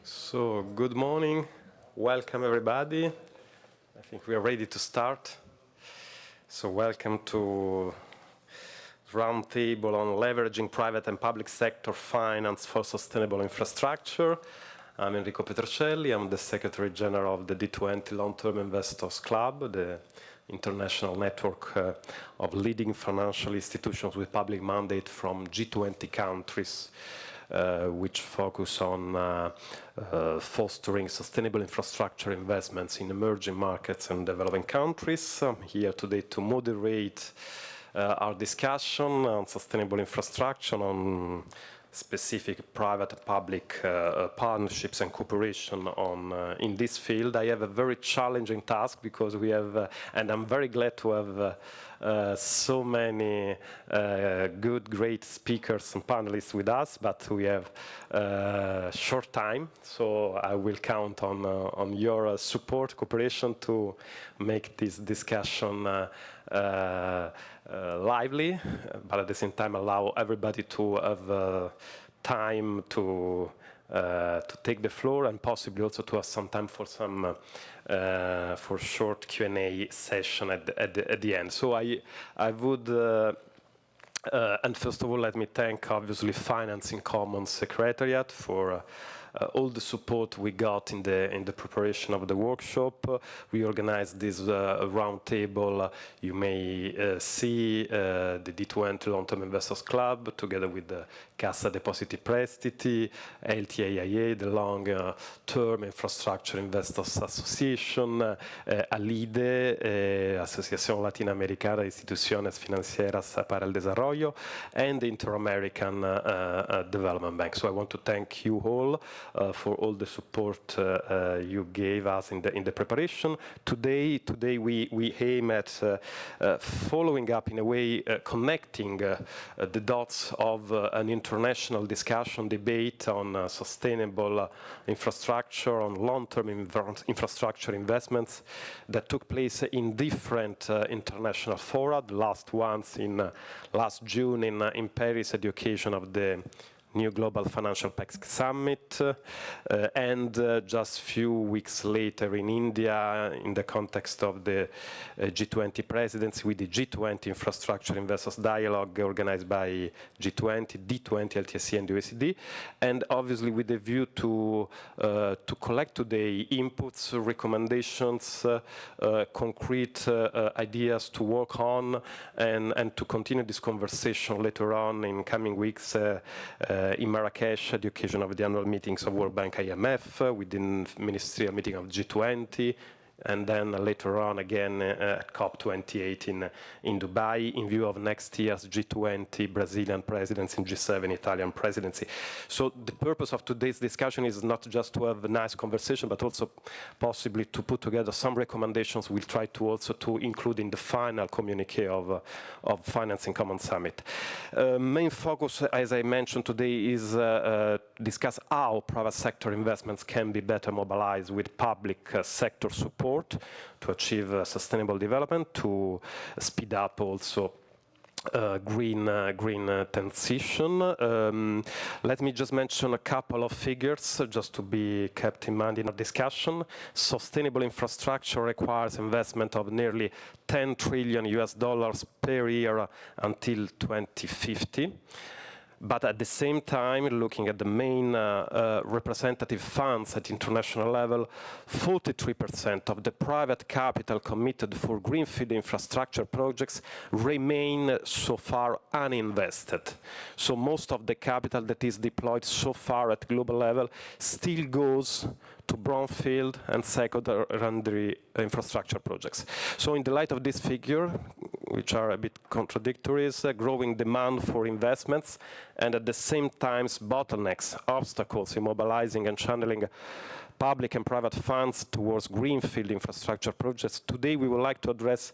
So, good morning. Welcome, everybody. I think we are ready to start. So, welcome to Roundtable on Leveraging Private and Public Sector Finance for Sustainable Infrastructure. I'm Enrico Petrocelli. I'm the Secretary General of the D20 Long-Term Investors Club, the international network of leading financial institutions with public mandate from G20 countries, which focus on fostering sustainable infrastructure investments in emerging markets and developing countries. I'm here today to moderate our discussion on sustainable infrastructure, on specific private and public partnerships and cooperation in this field. I have a very challenging task because we have, and I'm very glad to have so many great speakers and panelists with us, but we have short time, so I will count on your support, cooperation to make this discussion lively, but at the same time allow everybody to have time to take the floor and possibly also to have some time for some for short Q&A session at the end. So I would and first of all, let me thank obviously Finance in Common Secretariat for all the support we got in the preparation of the workshop. We organized this roundtable. You may see the D20 Long-Term Investors Club together with the Cassa Depositi Prestiti, LTIA, the Long-Term Infrastructure Investors Association, ALIDE, Asociación Latinoamericana de Instituciones Financieras para el Desarrollo, and the Inter-American Development Bank. So I want to thank you all for all the support you gave us in the preparation. Today we aim at following up in a way, connecting the dots of an international discussion, debate on sustainable infrastructure, on long-term infrastructure investments that took place in different international fora. The last ones in last June in Paris at the occasion of the New Global Financial Pact Summit, and just a few weeks later in India, in the context of the G20 presidency, with the G20 Infrastructure Investors Dialogue organized by G20, D20, LTSC, and OECD, and obviously with the view to collect today inputs, recommendations, concrete ideas to work on, and to continue this conversation later on in coming weeks in Marrakesh at the occasion of the annual meetings of World Bank, IMF, within ministerial meeting of G20, and then later on again at COP28 in Dubai, in view of next year's G20 Brazilian presidency and G7 Italian presidency. So the purpose of today's discussion is not just to have a nice conversation, but also possibly to put together some recommendations we'll try to also to include in the final communique of Finance in Common Summit. Main focus, as I mentioned today, is discuss how private sector investments can be better mobilized with public sector support to achieve sustainable development, to speed up also green transition. Let me just mention a couple of figures just to be kept in mind in our discussion. Sustainable infrastructure requires investment of nearly $10 trillion per year until 2050. But at the same time, looking at the main representative funds at international level, 43% of the private capital committed for greenfield infrastructure projects remain so far uninvested. So most of the capital that is deployed so far at global level still goes to brownfield and secondary infrastructure projects. So in the light of this figure, which are a bit contradictory, is growing demand for investments and at the same time bottlenecks, obstacles in mobilizing and channeling public and private funds towards greenfield infrastructure projects, today we would like to address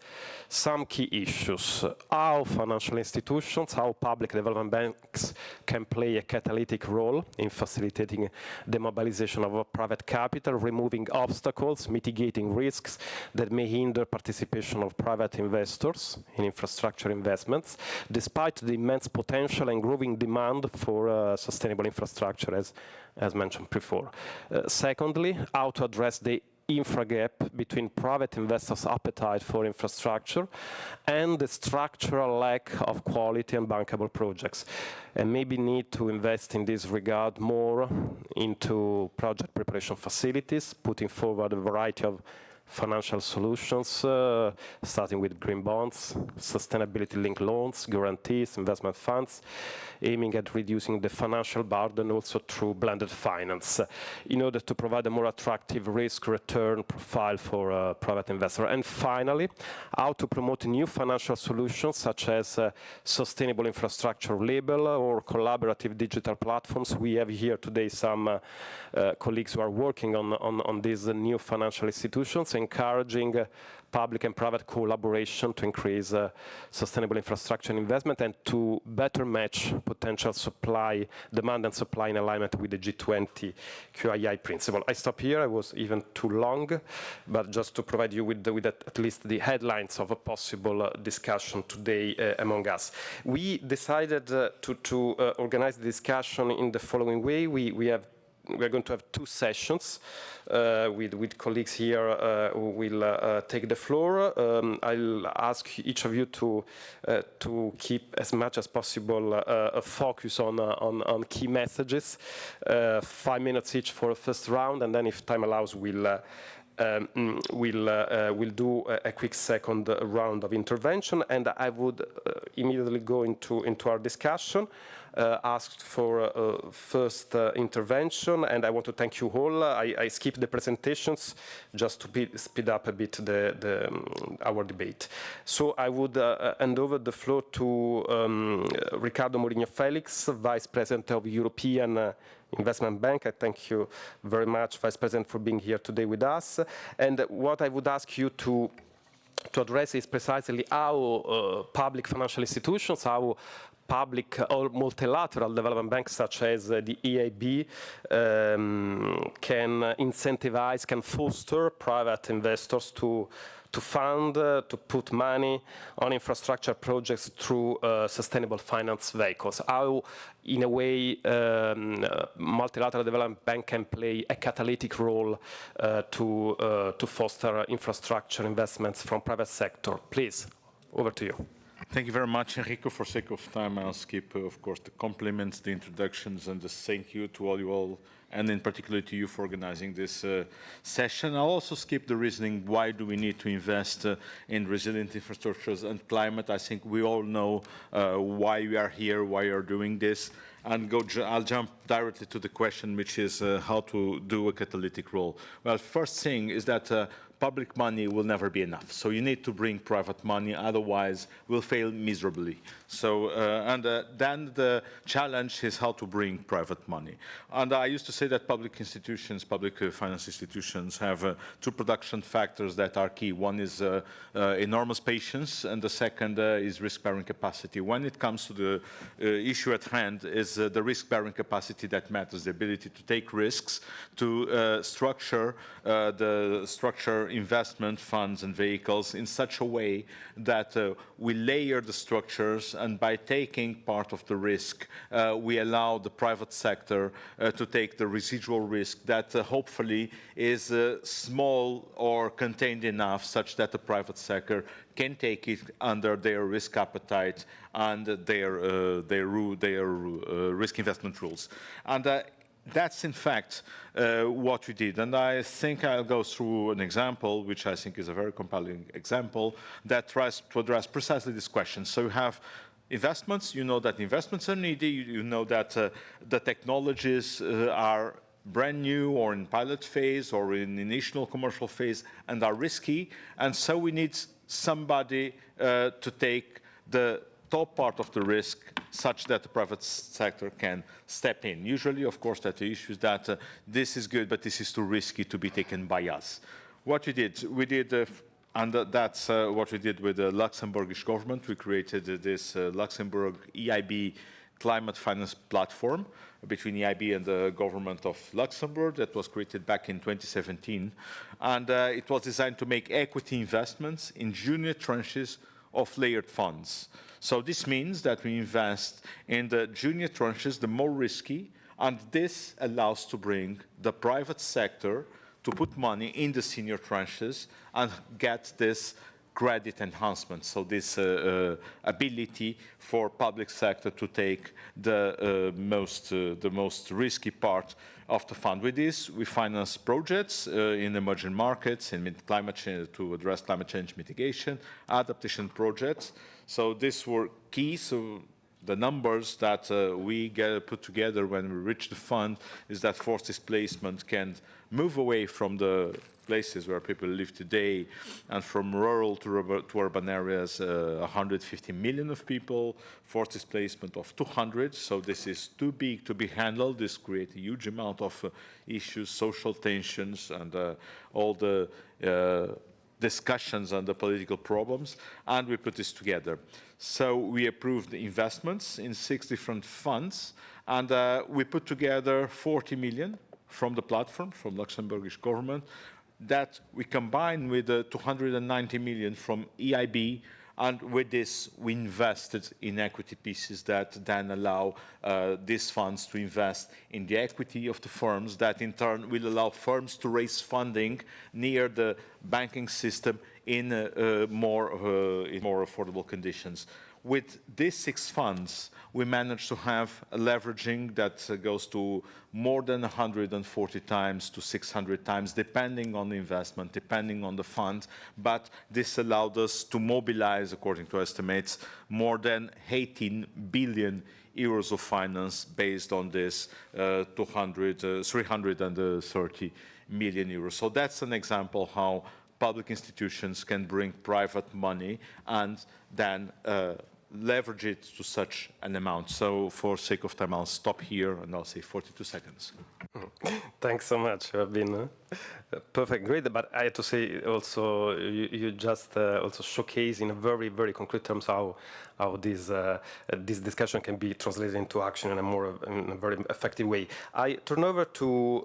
some key issues. How financial institutions, how public development banks can play a catalytic role in facilitating the mobilization of private capital, removing obstacles, mitigating risks that may hinder participation of private investors in infrastructure investments, despite the immense potential and growing demand for sustainable infrastructure, as mentioned before. Secondly, how to address the infra gap between private investors' appetite for infrastructure and the structural lack of quality and bankable projects, and maybe need to invest in this regard more into project preparation facilities, putting forward a variety of financial solutions, starting with green bonds, sustainability-linked loans, guarantees, investment funds, aiming at reducing the financial burden also through blended finance, in order to provide a more attractive risk-return profile for private investors. And finally, how to promote new financial solutions such as sustainable infrastructure label or collaborative digital platforms. We have here today some colleagues who are working on these new financial institutions, encouraging public and private collaboration to increase sustainable infrastructure investment and to better match potential supply, demand and supply in alignment with the G20 QII principle. I stop here. I was even too long, but just to provide you with at least the headlines of a possible discussion today among us. We decided to organize the discussion in the following way. We are going to have two sessions with colleagues here who will take the floor. I'll ask each of you to keep as much as possible a focus on key messages. 5 minutes each for a first round, and then if time allows, we'll do a quick second round of intervention, and I would immediately go into our discussion. Asked for first intervention, and I want to thank you all. I skipped the presentations just to speed up a bit our debate. So I would hand over the floor to Ricardo Mourinho Felix, Vice President of European Investment Bank. I thank you very much, Vice President, for being here today with us. And what I would ask you to address is precisely how public financial institutions, how public or multilateral development banks such as the EIB can incentivize, can foster private investors to fund, to put money on infrastructure projects through sustainable finance vehicles. How, in a way, multilateral development bank can play a catalytic role to foster infrastructure investments from private sector. Please, over to you. Thank you very much, Enrico. For sake of time, I'll skip, of course, the compliments, the introductions, and just thank you to all you all, and in particular to you for organizing this session. I'll also skip the reasoning, why do we need to invest in resilient infrastructures and climate? I think we all know why we are here, why we are doing this. And I'll jump directly to the question, which is how to do a catalytic role. Well, first thing is that public money will never be enough. So you need to bring private money, otherwise we'll fail miserably. So, then the challenge is how to bring private money. And I used to say that public institutions, public finance institutions have two production factors that are key. One is enormous patience, and the second is risk-bearing capacity. When it comes to the issue at hand, is the risk-bearing capacity that matters, the ability to take risks, to structure investment funds and vehicles in such a way that we layer the structures, and by taking part of the risk, we allow the private sector to take the residual risk that hopefully is small or contained enough such that the private sector can take it under their risk appetite and their risk investment rules. And that's in fact what we did. And I think I'll go through an example, which I think is a very compelling example, that tries to address precisely this question. So you have investments, you know that investments are needy, you know that the technologies are brand new or in pilot phase or in initial commercial phase and are risky. And so we need somebody to take the top part of the risk such that the private sector can step in. Usually, of course, that the issue is that this is good, but this is too risky to be taken by us. What we did, and that's what we did with the Luxembourgish government. We created this Luxembourg EIB climate finance platform between EIB and the government of Luxembourg that was created back in 2017. And it was designed to make equity investments in junior tranches of layered funds. So this means that we invest in the junior tranches, the more risky, and this allows to bring the private sector to put money in the senior tranches and get this credit enhancement, so this ability for public sector to take the most risky part of the fund. With this, we finance projects in emerging markets, in climate change, to address climate change mitigation, adaptation projects. So these were key. So the numbers that we put together when we reach the fund is that forced displacement can move away from the places where people live today, and from rural to urban areas, 150 million of people, forced displacement of 200. So this is too big to be handled. This creates a huge amount of issues, social tensions, and all the discussions and the political problems, and we put this together. So we approved the investments in 6 different funds, and we put together 40 million from the platform, from Luxembourgish government, that we combine with the 290 million from EIB, and with this we invested in equity pieces that then allow these funds to invest in the equity of the firms, that in turn will allow firms to raise funding near the banking system in more affordable conditions. With these 6 funds, we managed to have a leveraging that goes to more than 140 times to 600 times, depending on the investment, depending on the fund. But this allowed us to mobilize, according to estimates, more than 18 billion euros of finance based on this 330 million euros. So that's an example how public institutions can bring private money and then leverage it to such an amount. So for sake of time, I'll stop here and I'll say 42 seconds. Thanks so much. You have been perfect, great. But I have to say also, you just also showcase in a very, very concrete terms how this discussion can be translated into action in a very effective way. I turn over to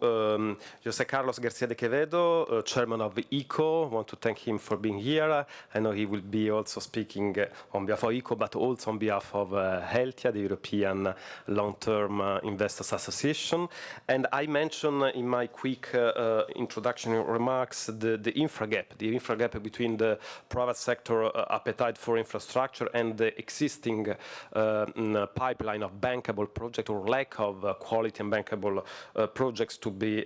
José Carlos García de Quevedo, chairman of ECO. I want to thank him for being here. I know he will be also speaking on behalf of ECO, but also on behalf of Heltia, the European Long-Term Investors Association. And I mentioned in my quick introduction remarks the infra gap between the private sector appetite for infrastructure and the existing pipeline of bankable projects, or lack of quality and bankable projects to be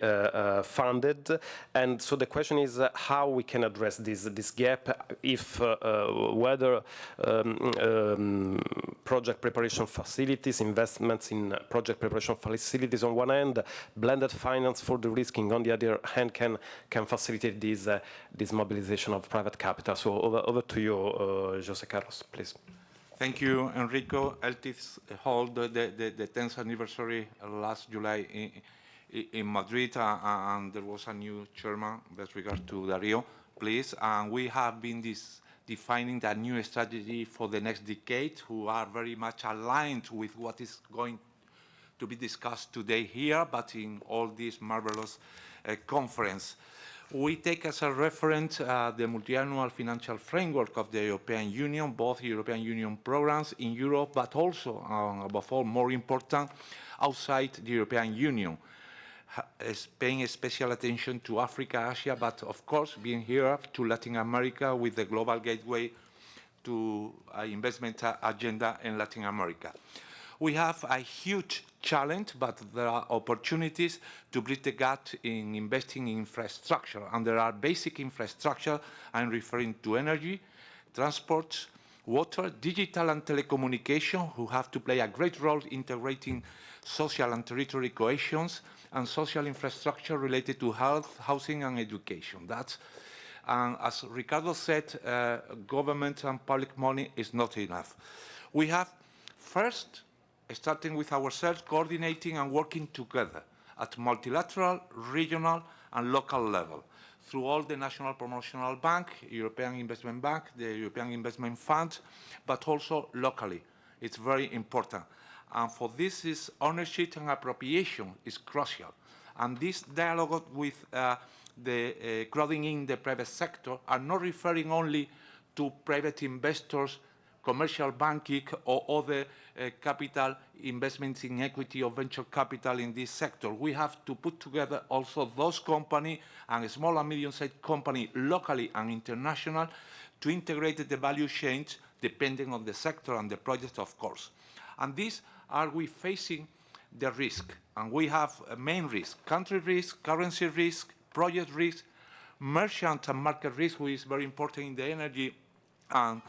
funded. And so the question is how we can address this gap, if whether project preparation facilities, investments in project preparation facilities on one hand, blended finance for the risking on the other hand can facilitate this mobilization of private capital. So over to you, José Carlos, please. Thank you, Enrico. LTIFs held the 10th anniversary last July in Madrid, and there was a new chairman with regard to Dario, please. And we have been defining that new strategy for the next decade, who are very much aligned with what is going to be discussed today here, but in all this marvelous conference. We take as a reference the multi-annual financial framework of the European Union, both European Union programs in Europe, but also, above all, more important, outside the European Union, paying special attention to Africa, Asia, but of course, being here to Latin America with the global gateway to investment agenda in Latin America. We have a huge challenge, but there are opportunities to bridge the gap in investing in infrastructure. And there are basic infrastructure. I'm referring to energy, transport, water, digital and telecommunication, who have to play a great role integrating social and territory cohesions, and social infrastructure related to health, housing, and education. That's, as Ricardo said, government and public money is not enough. We have first starting with ourselves, coordinating and working together at multilateral, regional, and local level through all the National Promotional Bank, European Investment Bank, the European Investment Fund, but also locally. It's very important. And for this, is ownership and appropriation is crucial. And this dialogue with crowding in the private sector are not referring only to private investors, commercial banking, or other capital investments in equity or venture capital in this sector. We have to put together also those companies and small and medium-sized companies locally and international to integrate the value chains depending on the sector and the project, of course. And these are we facing the risk. And we have a main risk: country risk, currency risk, project risk, merchant and market risk, which is very important in the energy and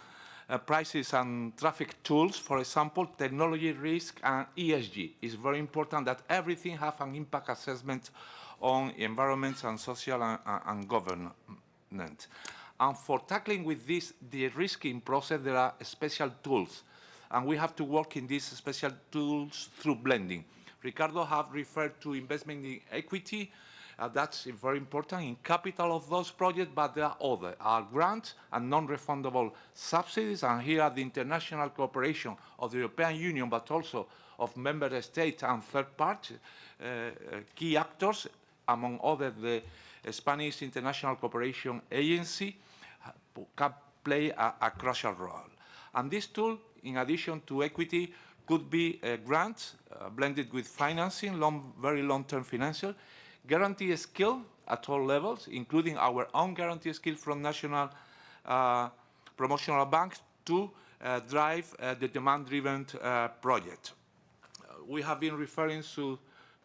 prices and traffic tools, for example, technology risk, and ESG. It's very important that everything have an impact assessment on environment and social and governance. And for tackling with this de-risking process, there are special tools. And we have to work in these special tools through blending. Ricardo have referred to investment in equity. That's very important in capital of those projects, but there are other grants and non-refundable subsidies. And here are the international cooperation of the European Union, but also of member states and third parties, key actors, among others the Spanish International Cooperation Agency, can play a crucial role. And this tool, in addition to equity, could be grants blended with financing, very long-term financial, guarantee skill at all levels, including our own guarantee skill from national promotional banks to drive the demand-driven project. We have been referring to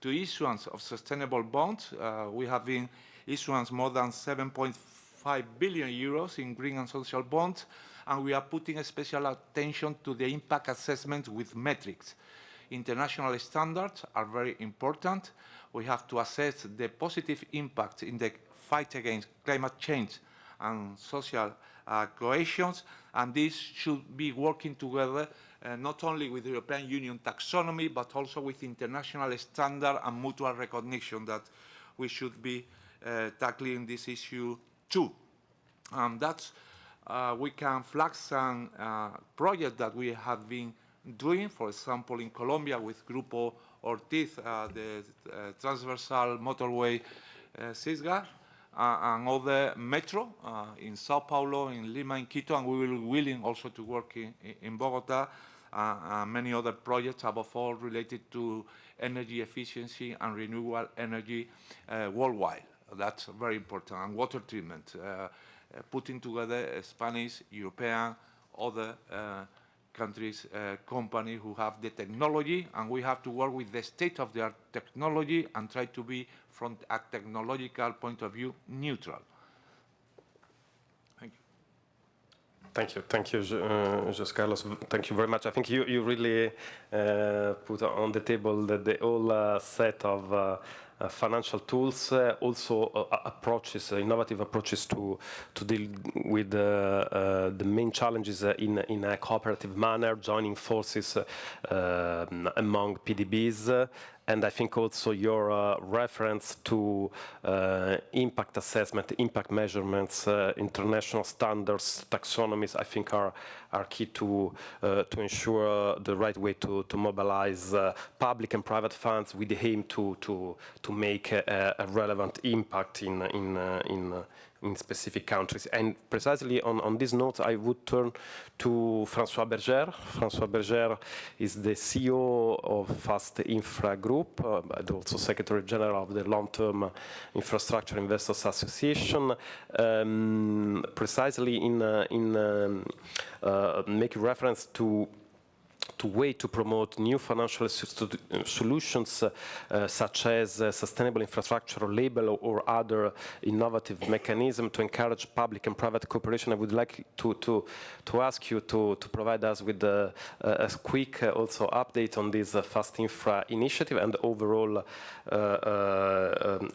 issuance of sustainable bonds. We have been issuance more than 7.5 billion euros in green and social bonds, and we are putting a special attention to the impact assessment with metrics. International standards are very important. We have to assess the positive impact in the fight against climate change and social cohesion, and this should be working together not only with the European Union taxonomy, but also with international standard and mutual recognition that we should be tackling this issue too. That's we can flag some projects that we have been doing, for example, in Colombia with Grupo Ortiz, the transversal motorway Cisga, and other metro in Sao Paulo, in Lima, in Quito, and we will be willing also to work in Bogota, and many other projects, above all related to energy efficiency and renewable energy worldwide. That's very important. And water treatment, putting together Spanish, European, other countries, companies who have the technology, and we have to work with the state-of-the-art technology and try to be, from a technological point of view, neutral. Thank you. Thank you, José Carlos. Thank you very much. I think you really put on the table the whole set of financial tools, also approaches, innovative approaches to deal with the main challenges in a cooperative manner, joining forces among PDBs. And I think also your reference to impact assessment, impact measurements, international standards, taxonomies, I think are key to ensure the right way to mobilize public and private funds with the aim to make a relevant impact in specific countries. And precisely on this note, I would turn to François Berger. François Berger is the CEO of Fast Infra Group, but also Secretary General of the Long-Term Infrastructure Investors Association. Precisely in making reference to way to promote new financial solutions such as sustainable infrastructure label or other innovative mechanism to encourage public and private cooperation. I would like to ask you to provide us with a quick also update on this Fast Infra initiative and overall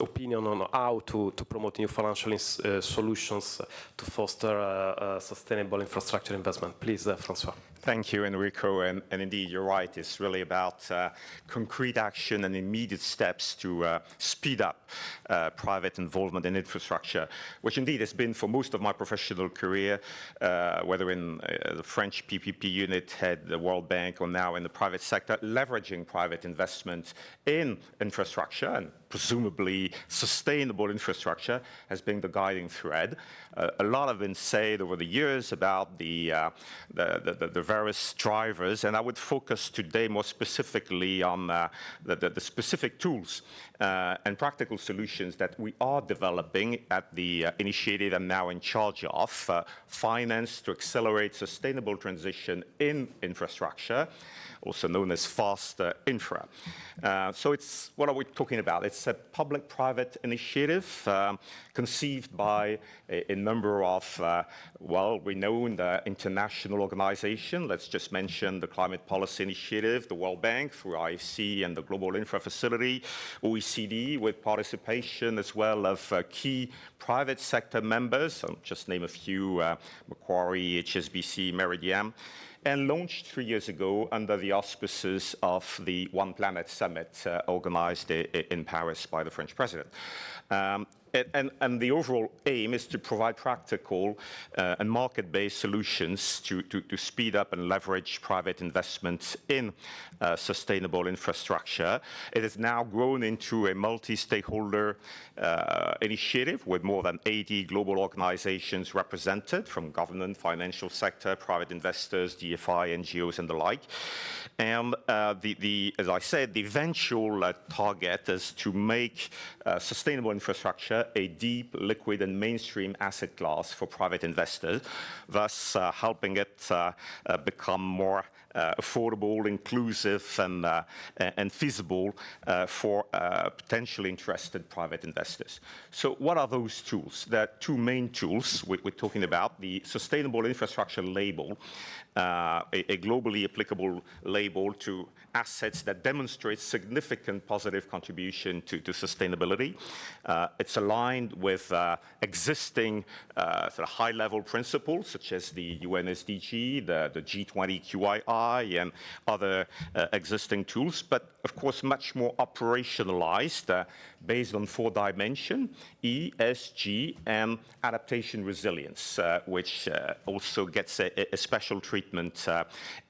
opinion on how to promote new financial solutions to foster sustainable infrastructure investment. Please, François. Thank you, Enrico. And indeed, you're right. It's really about concrete action and immediate steps to speed up private involvement in infrastructure, which indeed has been for most of my professional career, whether in the French PPP unit, head the World Bank, or now in the private sector, leveraging private investment in infrastructure and presumably sustainable infrastructure has been the guiding thread. A lot have been said over the years about the various drivers, and I would focus today more specifically on the specific tools and practical solutions that we are developing at the initiative I'm now in charge of, finance to accelerate sustainable transition in infrastructure, also known as fast infra. So it's, what are we talking about? It's a public-private initiative conceived by a number of well-renowned international organizations. Let's just mention the Climate Policy Initiative, the World Bank through IFC and the Global Infra Facility, OECD with participation as well of key private sector members. I'll just name a few, Macquarie, HSBC, Meridiam, and launched 3 years ago under the auspices of the One Planet Summit organized in Paris by the French president. And the overall aim is to provide practical and market-based solutions to speed up and leverage private investment in sustainable infrastructure. It has now grown into a multi-stakeholder initiative with more than 80 global organizations represented from government, financial sector, private investors, DFI, NGOs, and the like. And as I said, the eventual target is to make sustainable infrastructure a deep, liquid, and mainstream asset class for private investors, thus helping it become more affordable, inclusive, and feasible for potentially interested private investors. So what are those tools? There are two main tools we're talking about: the Sustainable Infrastructure Label, a globally applicable label to assets that demonstrate significant positive contribution to sustainability. It's aligned with existing sort of high-level principles, such as the UN SDG, the G20 QII, and other existing tools, but of course much more operationalized, based on 4 dimensions: E, S, G, and adaptation resilience, which also gets a special treatment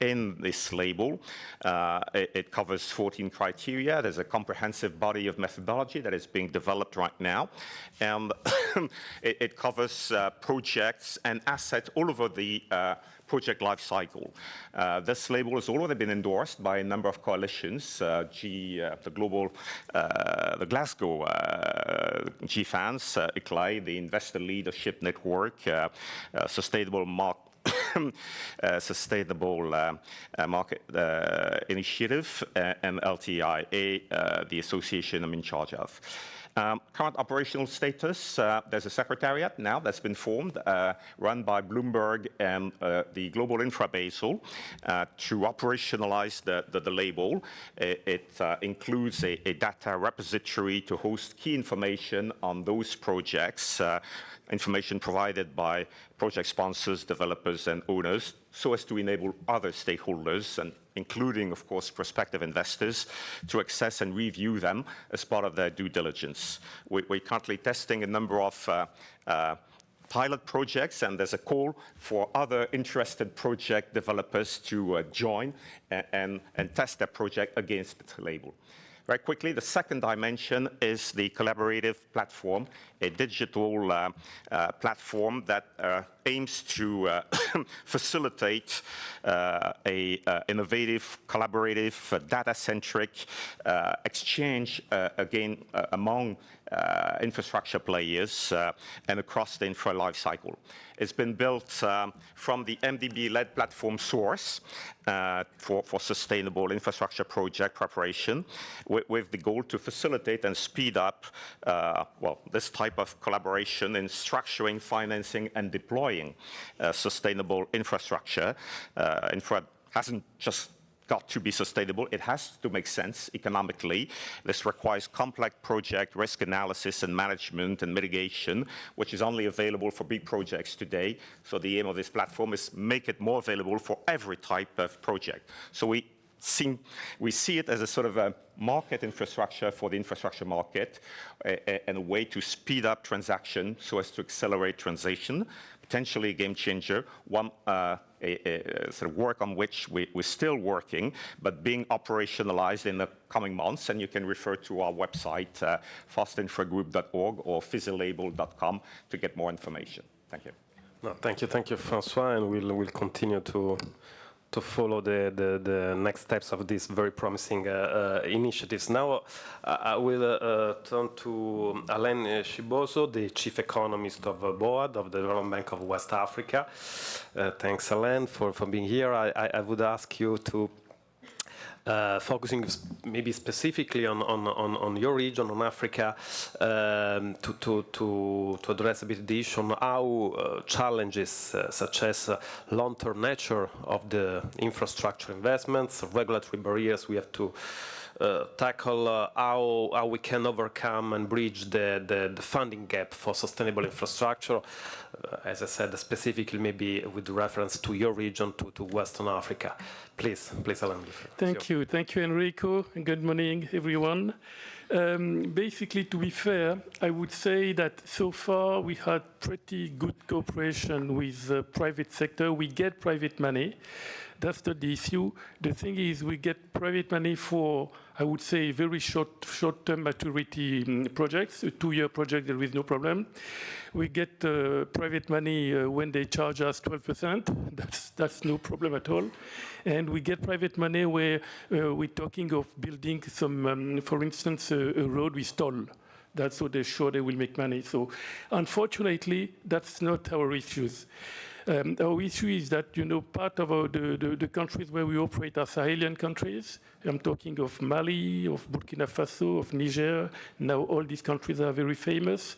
in this label. It covers 14 criteria. There's a comprehensive body of methodology that is being developed right now, and it covers projects and assets all over the project life cycle. This label has already been endorsed by a number of coalitions, the Glasgow GFANS, ICLAI, the Investor Leadership Network, Sustainable Market Initiative, and LTIA, the association I'm in charge of. Current operational status, there's a secretariat now that's been formed, run by Bloomberg and the Global Infra Basel to operationalize the label. It includes a data repository to host key information on those projects, information provided by project sponsors, developers, and owners, so as to enable other stakeholders, and including, of course, prospective investors, to access and review them as part of their due diligence. We're currently testing a number of pilot projects, and there's a call for other interested project developers to join and test their project against the label. Very quickly, the second dimension is the collaborative platform, a digital platform that aims to facilitate a innovative, collaborative, data-centric exchange among infrastructure players and across the infra life cycle. It's been built from the MDB-led platform source for sustainable infrastructure project preparation, with the goal to facilitate and speed up this type of collaboration in structuring, financing, and deploying sustainable infrastructure. Infra hasn't just got to be sustainable. It has to make sense economically. This requires complex project risk analysis and management and mitigation, which is only available for big projects today. So the aim of this platform is make it more available for every type of project. So we see it as a sort of a market infrastructure for the infrastructure market, and a way to speed up transaction so as to accelerate transition, potentially a game changer, one sort of work on which we're still working, but being operationalized in the coming months. And you can refer to our website, fastinfragroup.org or physylabel.com to get more information. Thank you. No, thank you, François, and we'll continue to follow the next steps of these very promising initiatives. Now, I will turn to Alain Chiboso, the Chief Economist of BOAD, of the Development Bank of West Africa. Thanks, Alain, for being here. I would ask you to focusing maybe specifically on your region, on Africa, to address a bit the issue on how challenges such as long-term nature of the infrastructure investments, regulatory barriers we have to tackle, how we can overcome and bridge the funding gap for sustainable infrastructure, as I said, specifically maybe with reference to your region, to Western Africa. Please, Alain. Thank you, Enrico, and good morning, everyone. Basically, to be fair, I would say that so far we had pretty good cooperation with the private sector. We get private money. That's not the issue. The thing is, we get private money for, I would say, very short-term maturity projects. A 2-year project, there is no problem. We get private money when they charge us 12%. That's no problem at all. And we get private money where we're talking of building some, for instance, a road with toll. That's so they're sure they will make money. So unfortunately, that's not our issues. Our issue is that, part of the countries where we operate are Sahelian countries. I'm talking of Mali, of Burkina Faso, of Niger. Now all these countries are very famous.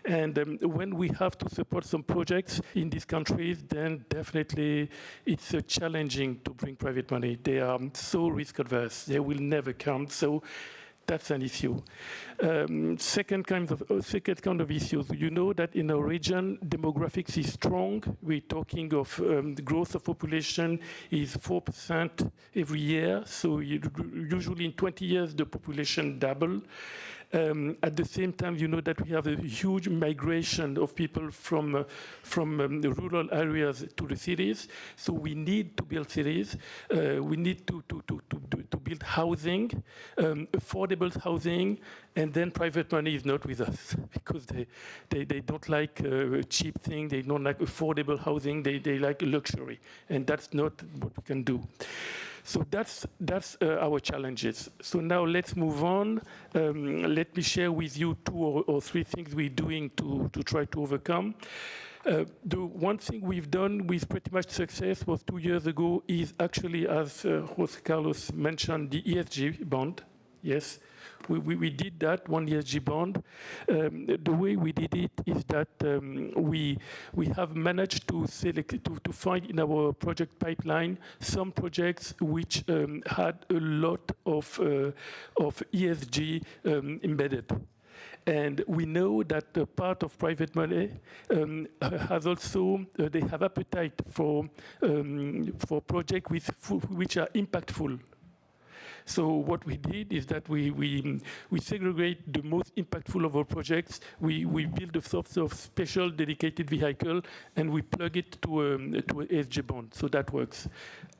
And when we have to support some projects in these countries, then definitely it's challenging to bring private money. They are so risk averse. They will never come. So that's an issue. Second kind of issues. You know that in our region, demographics is strong. We're talking of the growth of population is 4% every year. So usually in 20 years, the population double. At the same time, you know that we have a huge migration of people from the rural areas to the cities. So we need to build cities. We need to build housing, affordable housing, and then private money is not with us because they don't like cheap things. They don't like affordable housing. They like luxury, and that's not what we can do. So that's our challenges. So now let's move on. Let me share with you 2 or 3 things we're doing to try to overcome. The one thing we've done with pretty much success was 2 years ago is actually, as José Carlos mentioned, the ESG bond. Yes, we did that, one ESG bond. The way we did it is that we have managed to find in our project pipeline some projects which had a lot of ESG embedded. And we know that the part of private money has also, they have appetite for projects which are impactful. So what we did is that we segregate the most impactful of our projects. We build a sort of special dedicated vehicle and we plug it to a ESG bond. So that works.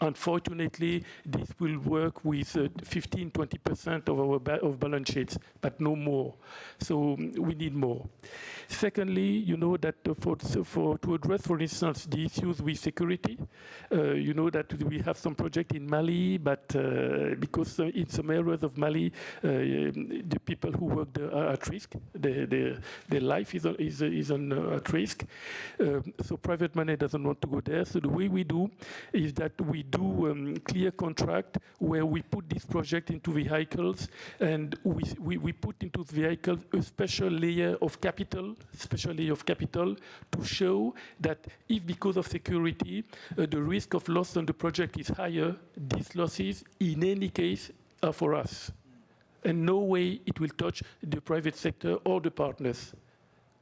Unfortunately, this will work with 15-20% of our balance sheets, but no more. So we need more. Secondly, you know that to address, for instance, the issues with security, you know that we have some project in Mali, but because in some areas of Mali, the people who work there are at risk. Their life is at risk. So private money doesn't want to go there. So the way we do is that we do clear contract where we put this project into vehicles, and we put into the vehicles a special layer of capital, to show that if because of security, the risk of loss on the project is higher, these losses in any case are for us. And no way it will touch the private sector or the partners.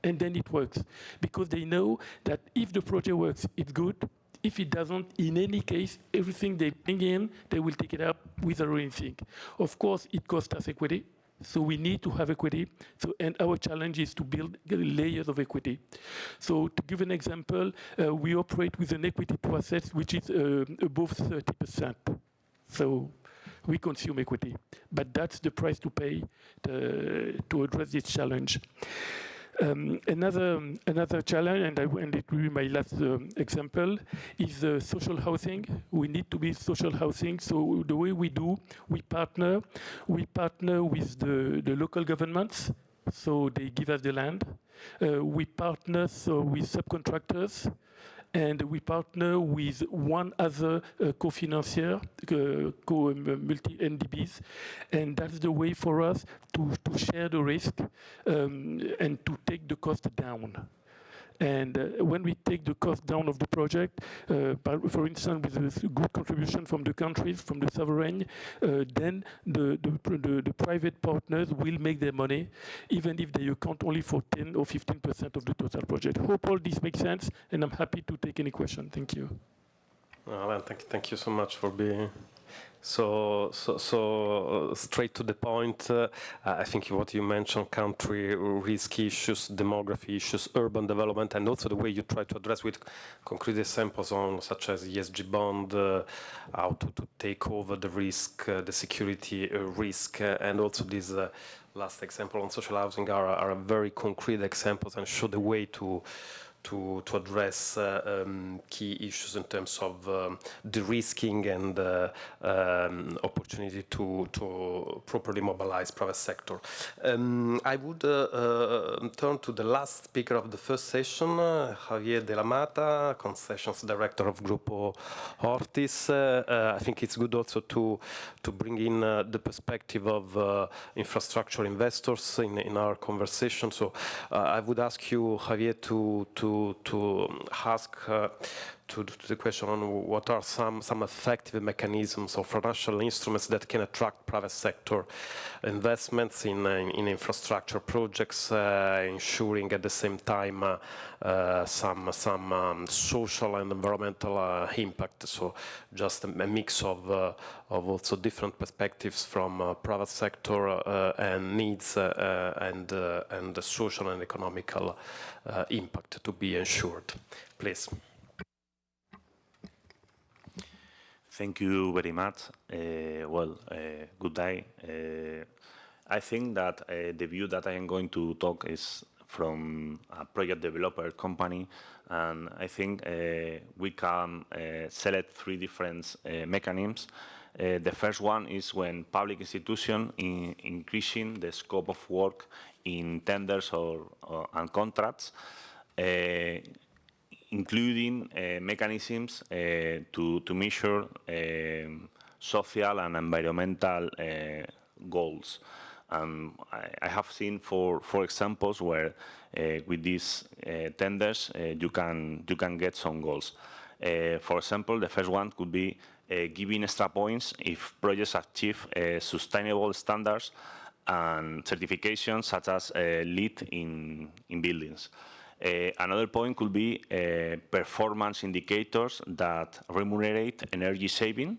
And then it works. Because they know that if the project works, it's good. If it doesn't, in any case, everything they bring in, they will take it up without anything. Of course, it costs us equity. So we need to have equity. So, and our challenge is to build layers of equity. So to give an example, we operate with an equity to assets which is above 30%. So we consume equity. But that's the price to pay to address this challenge. Another challenge, and it will be my last example, is social housing. We need to be social housing. So the way we do, we partner with the local governments. So they give us the land. We partner with subcontractors. And we partner with one other co-financier, multi-NDBs. And that's the way for us to share the risk and to take the cost down. And when we take the cost down of the project, for instance, with a good contribution from the countries, from the sovereign, then the private partners will make their money, even if they account only for 10 or 15% of the total project. Hope all this makes sense, and I'm happy to take any question. Thank you. Well, thank you so much for being so straight to the point. I think what you mentioned, country risk issues, demography issues, urban development, and also the way you try to address with concrete examples on such as ESG bond, how to take over the risk, the security risk, and also this last example on social housing are very concrete examples and show the way to address key issues in terms of de-risking and opportunity to properly mobilize private sector. I would turn to the last speaker of the first session, Javier de la Mata, Concessions Director of Grupo Hortis. I think it's good also to bring in the perspective of infrastructure investors in our conversation. So I would ask you, Javier, to ask to the question on what are some effective mechanisms or financial instruments that can attract private sector investments in infrastructure projects, ensuring at the same time some social and environmental impact. So just a mix of also different perspectives from private sector and needs and the social and economical impact to be ensured. Please. Thank you very much. Good day. I think that the view that I am going to talk is from a project developer company, and I think we can select three different mechanisms. The first one is when public institution increasing the scope of work in tenders and contracts, including mechanisms to measure social and environmental goals. I have seen four examples where with these tenders you can get some goals. For example, the first one could be giving extra points if projects achieve sustainable standards and certifications such as LEED in buildings. Another point could be performance indicators that remunerate energy saving.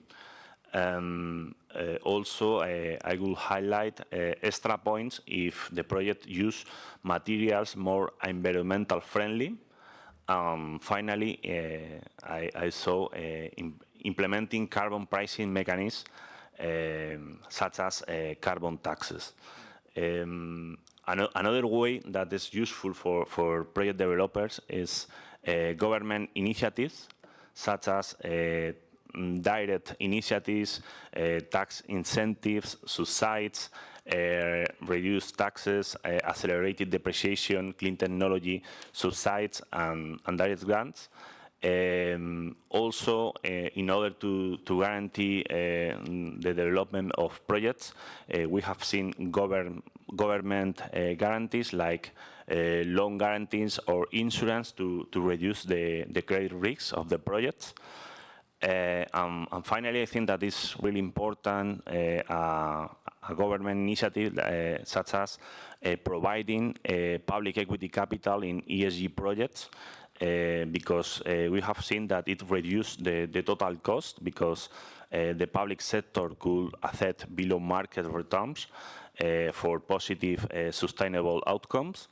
Also, I will highlight extra points if the project use materials more environmental friendly. Finally, I saw implementing carbon pricing mechanisms such as carbon taxes. Another way that is useful for project developers is government initiatives, such as direct initiatives, tax incentives, subsidies, reduced taxes, accelerated depreciation, clean technology, subsidies, and direct grants. Also, in order to guarantee the development of projects, we have seen government guarantees like loan guarantees or insurance to reduce the credit risks of the projects. And finally, I think that is really important, a government initiative such as providing public equity capital in ESG projects, because we have seen that it reduced the total cost, because the public sector could accept below market returns for positive sustainable outcomes.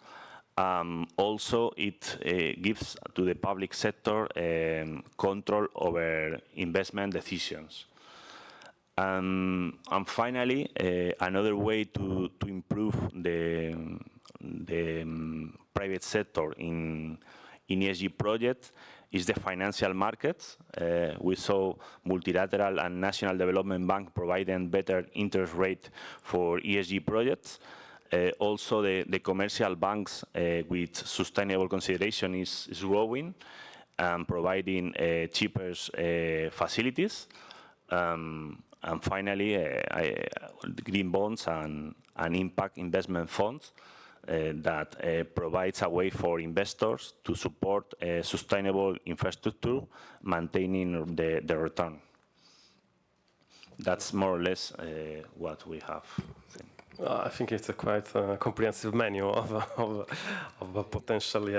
Also, it gives to the public sector control over investment decisions. And finally, another way to improve the private sector in ESG projects is the financial markets. We saw multilateral and national development bank providing better interest rate for ESG projects. Also, the commercial banks with sustainable consideration is growing and providing cheaper facilities. And finally, green bonds and impact investment funds that provides a way for investors to support sustainable infrastructure, maintaining the return. That's more or less what we have. I think it's a quite comprehensive menu of a potentially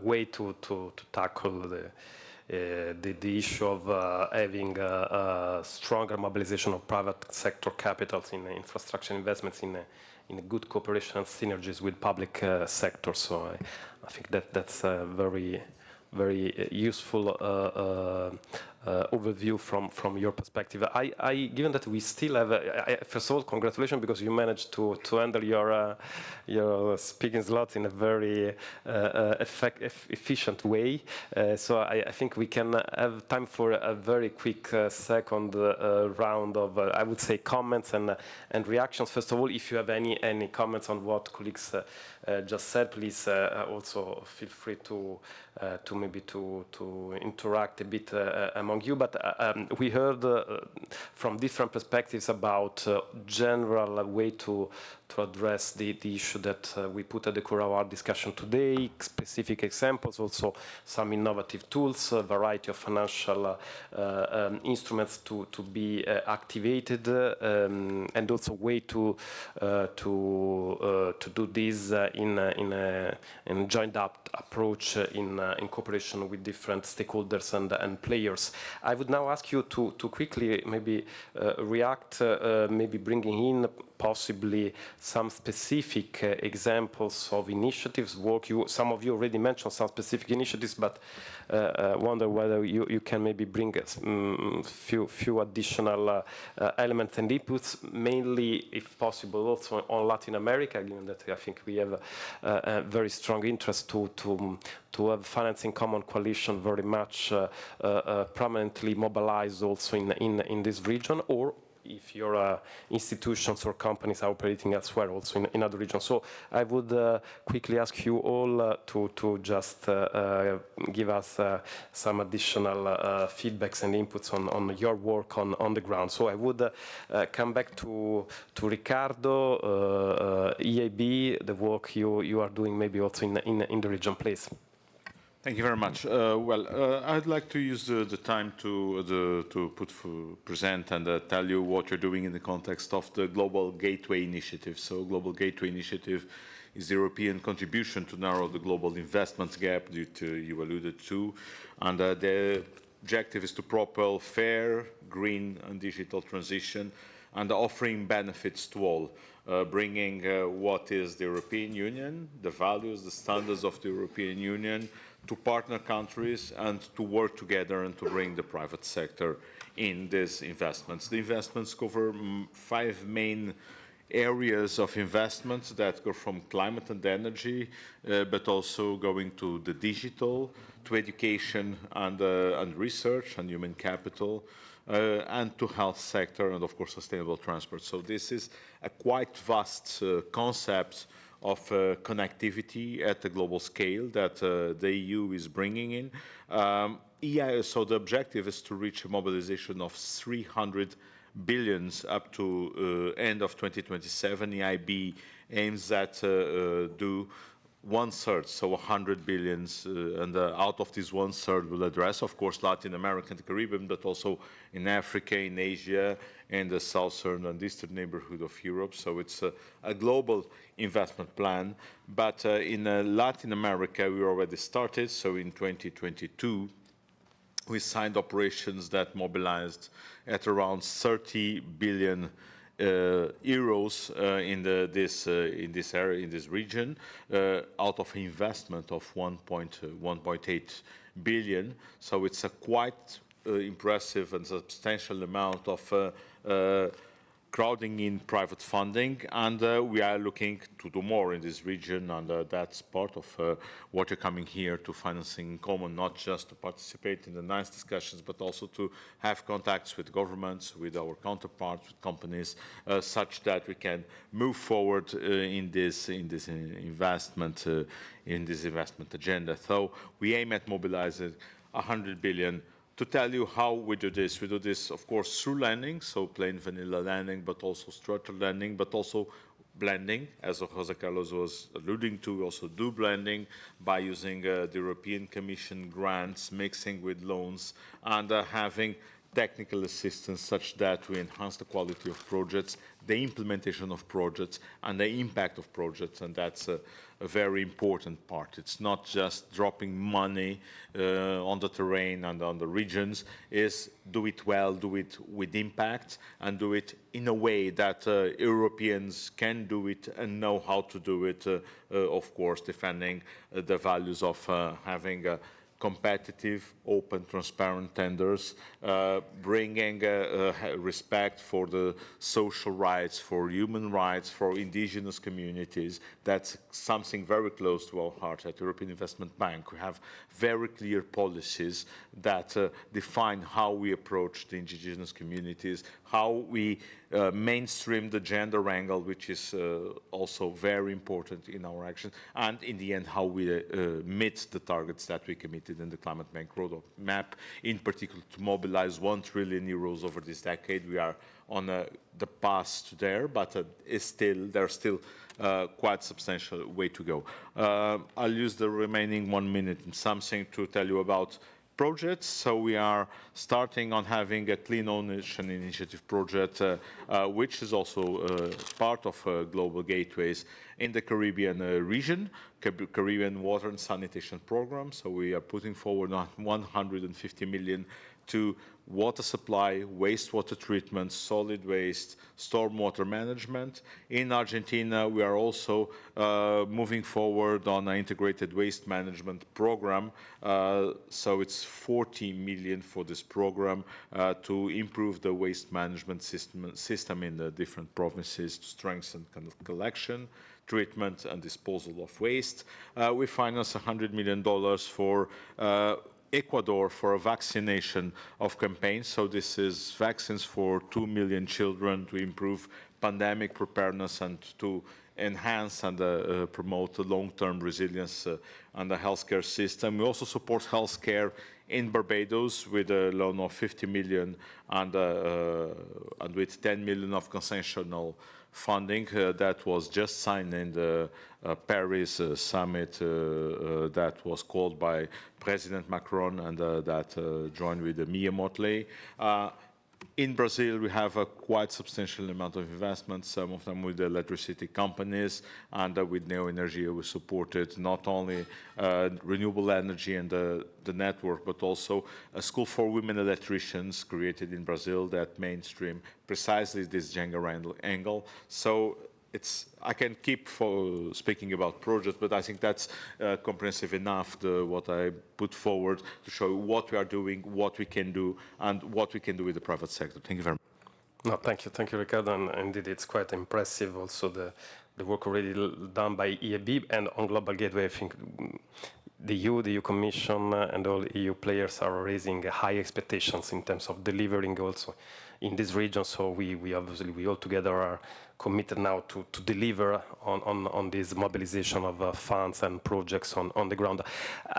way to tackle the issue of having a stronger mobilization of private sector capitals in infrastructure investments in a good cooperation and synergies with public sector. So I think that's a very useful overview from your perspective. Given that we still have, first of all, congratulations, because you managed to handle your speaking slot in a very efficient way. So I think we can have time for a very quick second round of, I would say, comments and reactions. First of all, if you have any comments on what colleagues just said, please also feel free to maybe to interact a bit among you. But we heard from different perspectives about general way to address the issue that we put at the core of our discussion today, specific examples, also some innovative tools, a variety of financial instruments to be activated, and also way to do this in a joined up approach in cooperation with different stakeholders and players. I would now ask you to quickly maybe react, maybe bringing in possibly some specific examples of initiatives, work. Some of you already mentioned some specific initiatives, but wonder whether you can maybe bring a few additional elements and inputs, mainly, if possible, also on Latin America, given that I think we have a very strong interest to have financing common coalition very much prominently mobilized also in this region, or if your institutions or companies are operating elsewhere, also in other regions. So I would quickly ask you all to just give us some additional feedbacks and inputs on your work on the ground. So I would come back to Ricardo, EIB, the work you are doing maybe also in the region, please. Thank you very much. I'd like to use the time to present and tell you what you're doing in the context of the Global Gateway Initiative. So Global Gateway Initiative is the European contribution to narrow the global investments gap you alluded to. And the objective is to propel fair, green and digital transition and offering benefits to all, bringing what is the European Union, the values, the standards of the European Union, to partner countries and to work together and to bring the private sector in these investments. The investments cover 5 main areas of investments that go from climate and energy, but also going to the digital, to education and research and human capital, and to health sector and of course sustainable transport. So this is a quite vast concept of connectivity at the global scale that the EU is bringing in. So the objective is to reach a mobilization of 300 billions up to end of 2027. EIB aims at do 1/3, so 100 billions, and out of this 1/3 will address, of course, Latin America and the Caribbean, but also in Africa, in Asia, and the southern and eastern neighborhood of Europe. So it's a global investment plan. But in Latin America, we already started. So in 2022, we signed operations that mobilized at around 30 billion euros in this area, in this region, out of investment of 1.8 billion. So it's a quite impressive and substantial amount of crowding in private funding, and we are looking to do more in this region, and that's part of what you're coming here to Financing in Common, not just to participate in the nice discussions, but also to have contacts with governments, with our counterparts, with companies, such that we can move forward in this investment agenda. So we aim at mobilizing 100 billion. To tell you how we do this, of course, through lending, so plain vanilla lending, but also structured lending, but also blending, as Jose Carlos was alluding to. We also do blending by using the European Commission grants, mixing with loans, and having technical assistance such that we enhance the quality of projects, the implementation of projects, and the impact of projects, and that's a very important part. It's not just dropping money on the terrain and on the regions, is do it well, do it with impact, and do it in a way that Europeans can do it and know how to do it, of course, defending the values of having competitive, open, transparent tenders, bringing respect for the social rights, for human rights, for indigenous communities. That's something very close to our heart at European Investment Bank. We have very clear policies that define how we approach the indigenous communities, how we mainstream the gender angle, which is also very important in our action, and in the end, how we meet the targets that we committed in the Climate Bank roadmap, in particular to mobilize 1 trillion euros over this decade. We are on the path to there, but there's still quite substantial way to go. I'll use the remaining 1 minute and something to tell you about projects. So we are starting on having a Clean Ocean Initiative project, which is also part of Global Gateways in the Caribbean region, Caribbean Water and Sanitation Program. So we are putting forward 150 million to water supply, wastewater treatment, solid waste, stormwater management. In Argentina, we are also moving forward on an integrated waste management program. So it's 40 million for this program to improve the waste management system in the different provinces, to strengthen kind of collection, treatment, and disposal of waste. We finance $100 million for Ecuador for a vaccination of campaigns. So this is vaccines for 2 million children to improve pandemic preparedness and to enhance and promote the long-term resilience and the healthcare system. We also support healthcare in Barbados with a loan of 50 million and with 10 million of concessional funding that was just signed in the Paris summit that was called by President Macron and that joined with Mia Mottley. In Brazil, we have a quite substantial amount of investments, some of them with the electricity companies, and with Neo Energia we supported not only renewable energy and the network, but also a school for women electricians created in Brazil that mainstream precisely this gender angle. So I can keep speaking about projects, but I think that's comprehensive enough, what I put forward to show what we are doing, what we can do, and what we can do with the private sector. Thank you very much. No, thank you, Ricardo. And indeed, it's quite impressive. Also, the work already done by EIB and on Global Gateway. I think the EU Commission, and all EU players are raising high expectations in terms of delivering also in this region. So we obviously we all together are committed now to deliver on this mobilization of funds and projects on the ground.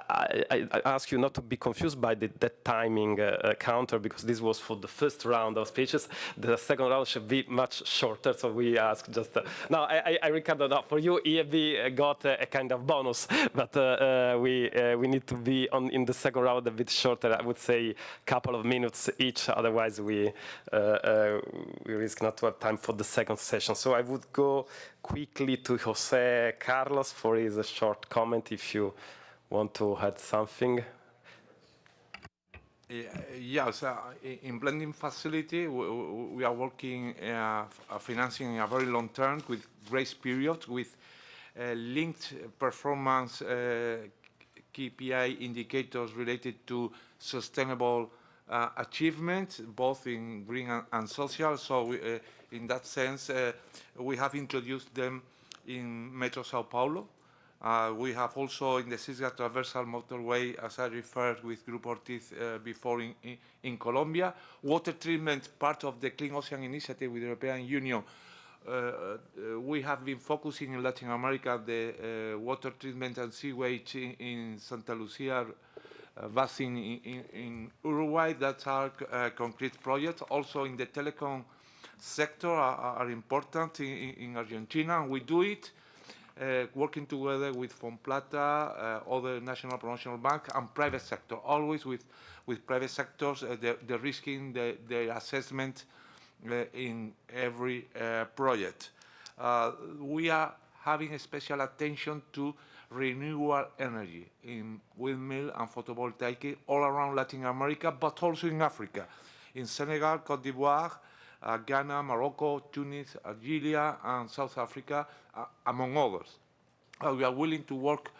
I ask you not to be confused by that timing counter, because this was for the first round of speeches. The second round should be much shorter, so we ask just... Now, I Ricardo, no, for you, EIB got a kind of bonus, but we need to be in the second round a bit shorter. I would say a couple of minutes each, otherwise we risk not to have time for the second session. So I would go quickly to Jose Carlos for his short comment, if you want to add something. Yes, in blending facility, we are working financing in a very long term with grace periods, with linked performance KPI indicators related to sustainable achievement, both in green and social. So in that sense, we have introduced them in Metro Sao Paulo. We have also in the Cisga Transversal Motorway, as I referred with Grupo Ortiz before in Colombia. Water treatment, part of the Clean Ocean Initiative with the European Union. We have been focusing in Latin America the water treatment and sewage in Santa Lucia basin in Uruguay. That's our concrete project. Also in the telecom sector are important in Argentina, and we do it working together with Fomplata, other national promotional bank, and private sector, always with private sectors, the risking, the assessment in every project. We are having a special attention to renewable energy in windmill and photovoltaic all around Latin America, but also in Africa, in Senegal, Cote d'Ivoire, Ghana, Morocco, Tunis, Algeria, and South Africa, among others. We are willing to work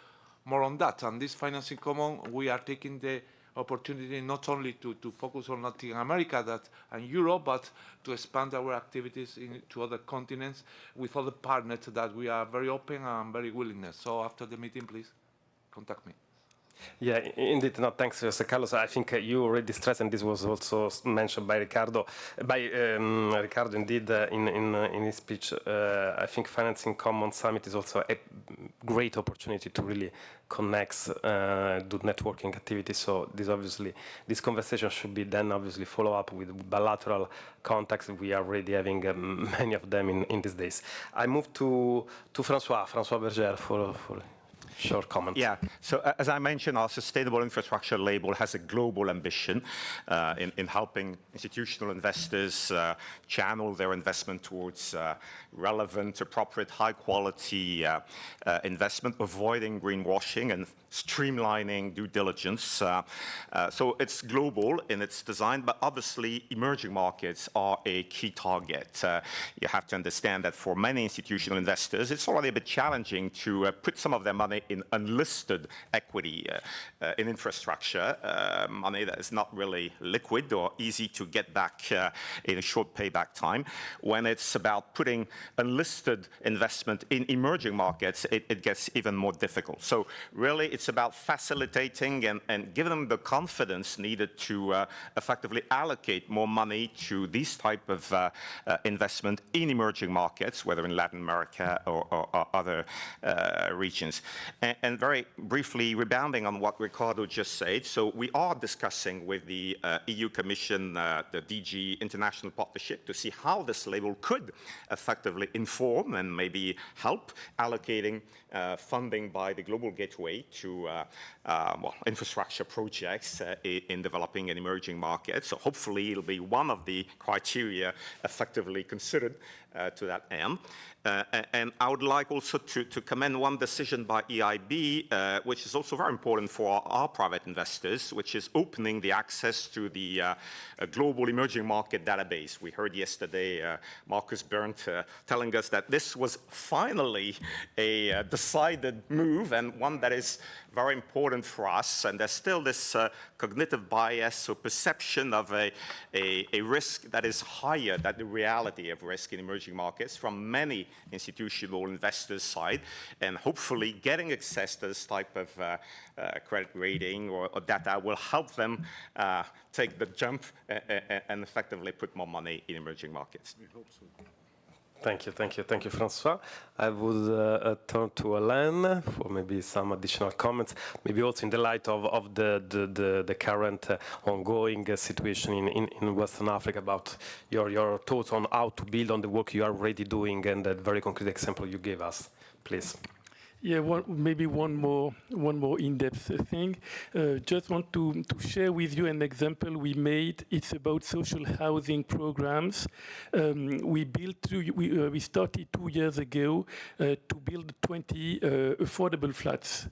more on that. And this financing common, we are taking the opportunity not only to focus on Latin America and Europe, but to expand our activities to other continents with other partners that we are very open and very willingness. So after the meeting, please contact me. Yeah, indeed. No, thanks, Jose Carlos. I think you already stressed, and this was also mentioned by Ricardo. Ricardo, indeed, in his speech, I think Financing Common Summit is also a great opportunity to really connect, do networking activities. So this conversation should be then obviously follow up with bilateral contacts. We are already having many of them in these days. I move to François Berger for short comment. Yeah, so as I mentioned, our sustainable infrastructure label has a global ambition in helping institutional investors channel their investment towards relevant, appropriate, high-quality investment, avoiding greenwashing and streamlining due diligence. So it's global in its design, but obviously emerging markets are a key target. You have to understand that for many institutional investors, it's already a bit challenging to put some of their money in unlisted equity in infrastructure, money that is not really liquid or easy to get back in a short payback time. When it's about putting unlisted investment in emerging markets, it gets even more difficult. So really, it's about facilitating and giving them the confidence needed to effectively allocate more money to this type of investment in emerging markets, whether in Latin America or other regions. And very briefly, rebounding on what Ricardo just said, so we are discussing with the EU Commission, the DG International Partnership, to see how this label could effectively inform and maybe help allocating funding by the Global Gateway to infrastructure projects in developing and emerging markets. So hopefully it'll be one of the criteria effectively considered to that end. And I would like also to commend one decision by EIB EIB, which is also very important for our private investors, which is opening the access to the global emerging market database. We heard yesterday Marcus Berndt telling us that this was finally a decided move and one that is very important for us. And there's still this cognitive bias or perception of a risk that is higher than the reality of risk in emerging markets from many institutional investors' side. And hopefully getting access to this type of credit rating or data will help them take the jump and effectively put more money in emerging markets. We hope so. Thank you, Francois. I would turn to Alain for maybe some additional comments, maybe also in the light of the current ongoing situation in Western Africa, about your thoughts on how to build on the work you are already doing and that very concrete example you gave us, please. Yeah, maybe one more in-depth thing. Just want to share with you an example we made. It's about social housing programs. We started 2 years ago to build 20 affordable flats.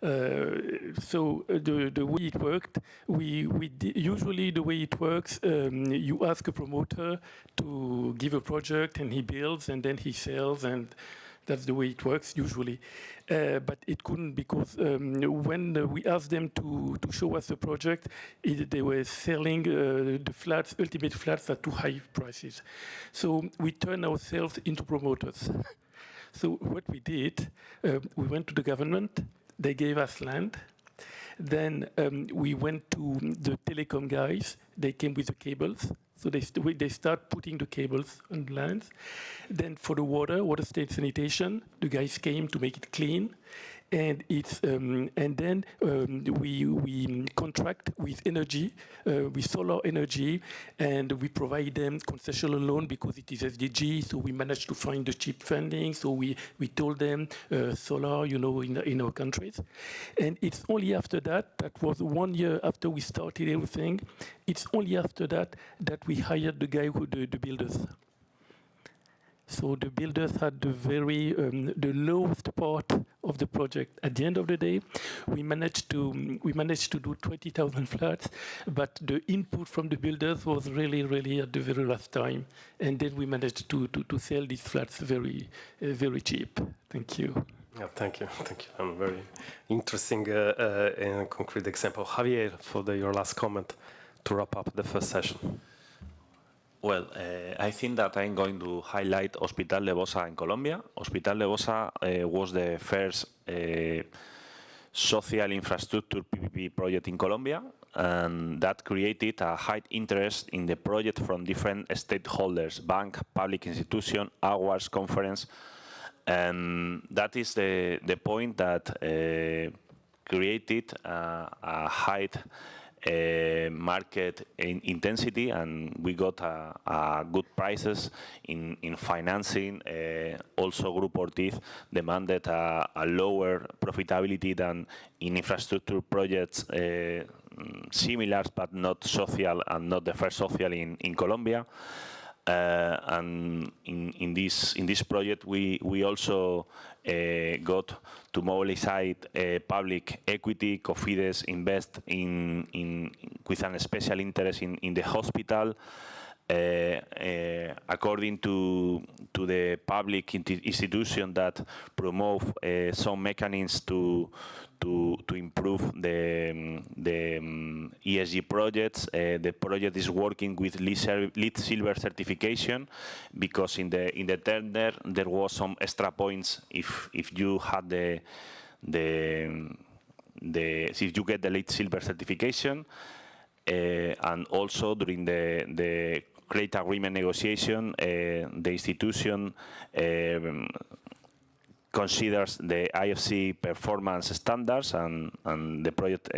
So the way it worked, usually the way it works, you ask a promoter to give a project and he builds and then he sells, and that's the way it works usually. But it couldn't, because when we asked them to show us the project, they were selling the flats, ultimate flats, at too high prices. So we turned ourselves into promoters. So what we did, we went to the government, they gave us land. Then we went to the telecom guys, they came with the cables. So they start putting the cables on the lines. Then for the water state sanitation, the guys came to make it clean. And then we contract with energy, with solar energy, and we provide them concessional loan because it is SDG. So we managed to find the cheap funding. So we told them solar, in our countries. And it's only after that was 1 year after we started everything. It's only after that we hired the guy the builders. So the builders had the lowest part of the project. At the end of the day, we managed to do 20,000 flats, but the input from the builders was really at the very last time, and then we managed to sell these flats very cheap. Thank you. Yeah, thank you. Very interesting and concrete example. Javier, for your last comment to wrap up the first session. Well, I think that I'm going to highlight Hospital de Bosa in Colombia. Hospital de Bosa was the first social infrastructure PPP project in Colombia, and that created a high interest in the project from different stakeholders, bank, public institution, awards, conference, and that is the point that created a high market intensity, and we got good prices in financing. Also, Group Ortiz demanded a lower profitability than in infrastructure projects similar, but not social, and not the first social in Colombia. And in this project, we also got to mobilize public equity. Cofides invest with an special interest in the hospital. According to the public institution that promote some mechanisms to improve the ESG projects. The project is working with LEED Silver certification, because in the tender there was some extra points if you had if you get the LEED Silver certification, and also during the credit agreement negotiation, the institution considers the IFC performance standards, and the project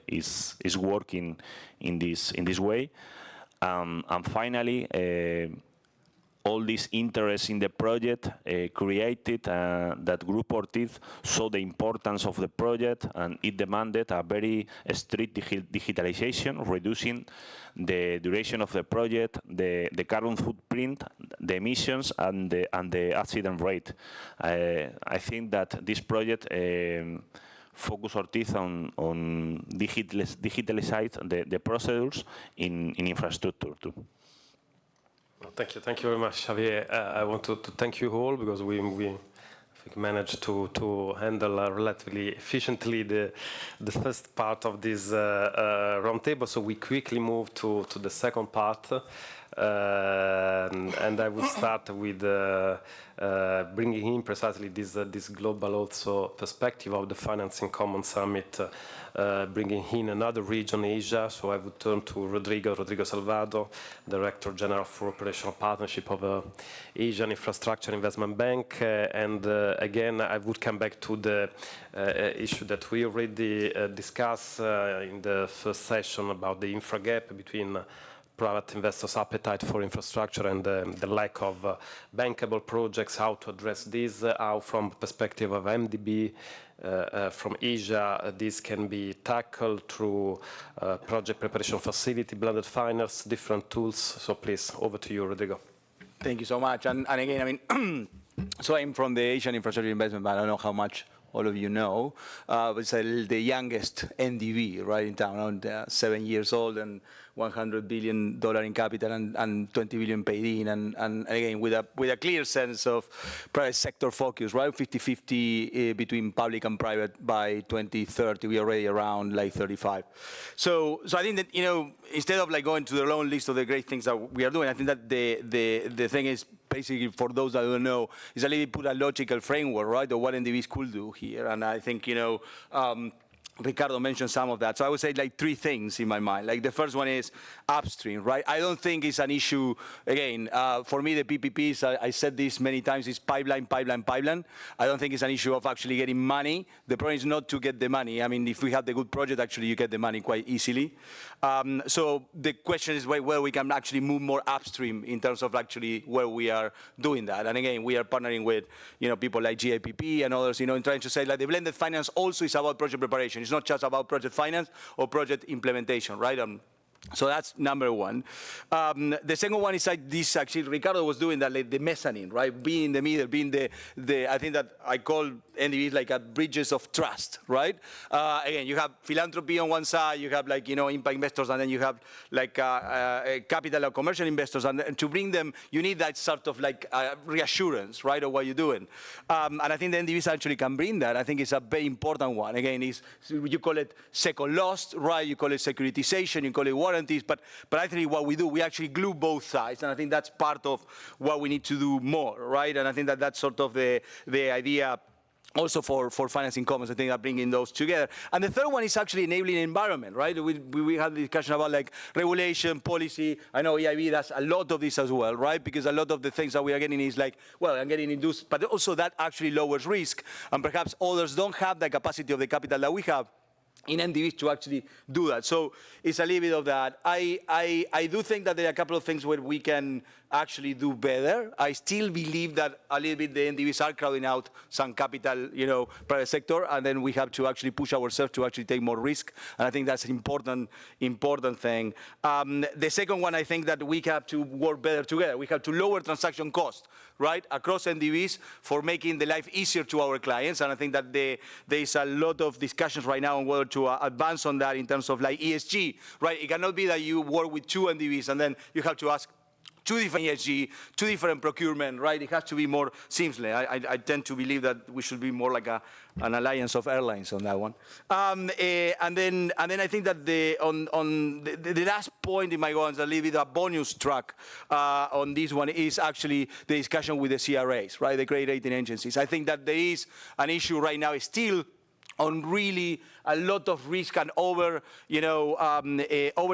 is working in this way. And finally, all this interest in the project created that Group Ortiz saw the importance of the project, and it demanded a very strict digitalization, reducing the duration of the project, the carbon footprint, the emissions, and the accident rate. I think that this project focus Ortiz on digitalize the procedures in infrastructure too. Thank you very much, Javier. I want to thank you all because we I think managed to handle relatively efficiently the first part of this roundtable. So we quickly move to the second part, and I will start with bringing in precisely this global also perspective of the Financing Commons Summit, bringing in another region, Asia. So I would turn to Rodrigo Salvado, Director General for Operational Partnership of Asian Infrastructure Investment Bank. And again, I would come back to the issue that we already discussed in the first session about the infra gap between private investors' appetite for infrastructure and the lack of bankable projects, how to address this, how from perspective of MDB from Asia, this can be tackled through project preparation facility, blended finance, different tools. So please, over to you, Rodrigo. Thank you so much. And again, I mean, so I'm from the Asian Infrastructure Investment Bank. I don't know how much all of you know, but it's the youngest NDB, right, in town, around 7 years old and $100 billion in capital and 20 billion paid in, and again, with a clear sense of private sector focus, right, 50-50 between public and private by 2030. We're already around like 35. So I think that, you know, instead of like going to the long list of the great things that we are doing, I think that the thing is, basically, for those that don't know, is a little bit put a logical framework, right, of what NDBs could do here. And I think, you know, Ricardo mentioned some of that. So I would say like 3 things in my mind. Like the first one is upstream, right? I don't think it's an issue, again, for me the PPPs, I said this many times, is pipeline. I don't think it's an issue of actually getting money. The problem is not to get the money. I mean, if we have the good project, actually you get the money quite easily. So the question is where we can actually move more upstream in terms of actually where we are doing that. And again, we are partnering with, you know, people like GIPP and others, you know, in trying to say like the blended finance also is about project preparation. It's not just about project finance or project implementation, right? So that's number one. The second one is like this, actually, Ricardo was doing that, like the mezzanine, right? Being in the middle, being I think that I call NDBs like a bridges of trust, right? Again, you have philanthropy on one side, you have like, you know, impact investors, and then you have like capital or commercial investors, and to bring them, you need that sort of like reassurance, right, of what you're doing. And I think the NDBs actually can bring that. I think it's a very important one. Again, you call it second loss, right? You call it securitization, you call it warranties, but I think what we do, we actually glue both sides, and I think that's part of what we need to do more, right? And I think that that's sort of the idea also for Financing Commons, I think that bringing those together. And the third one is actually enabling environment, right? We had the discussion about like regulation, policy. I know EIB does a lot of this as well, right? Because a lot of the things that we are getting is like, well, I'm getting induced, but also that actually lowers risk, and perhaps others don't have the capacity of the capital that we have in NDBs to actually do that. So it's a little bit of that. I do think that there are a couple of things where we can actually do better. I still believe that a little bit the NDBs are crowding out some capital, you know, private sector, and then we have to actually push ourselves to actually take more risk. And I think that's an important thing. The second one, I think that we have to work better together. We have to lower transaction cost, right, across NDBs for making the life easier to our clients. And I think that there is a lot of discussions right now on whether to advance on that in terms of like ESG, right? It cannot be that you work with 2 NDBs and then you have to ask 2 different ESG, 2 different procurement, right? It has to be more seamless. I tend to believe that we should be more like an alliance of airlines on that one. And then I think that the last point in my ones, a little bit a bonus track on this one is actually the discussion with the CRAs, right? The credit rating agencies. I think that there is an issue right now still on really a lot of risk and over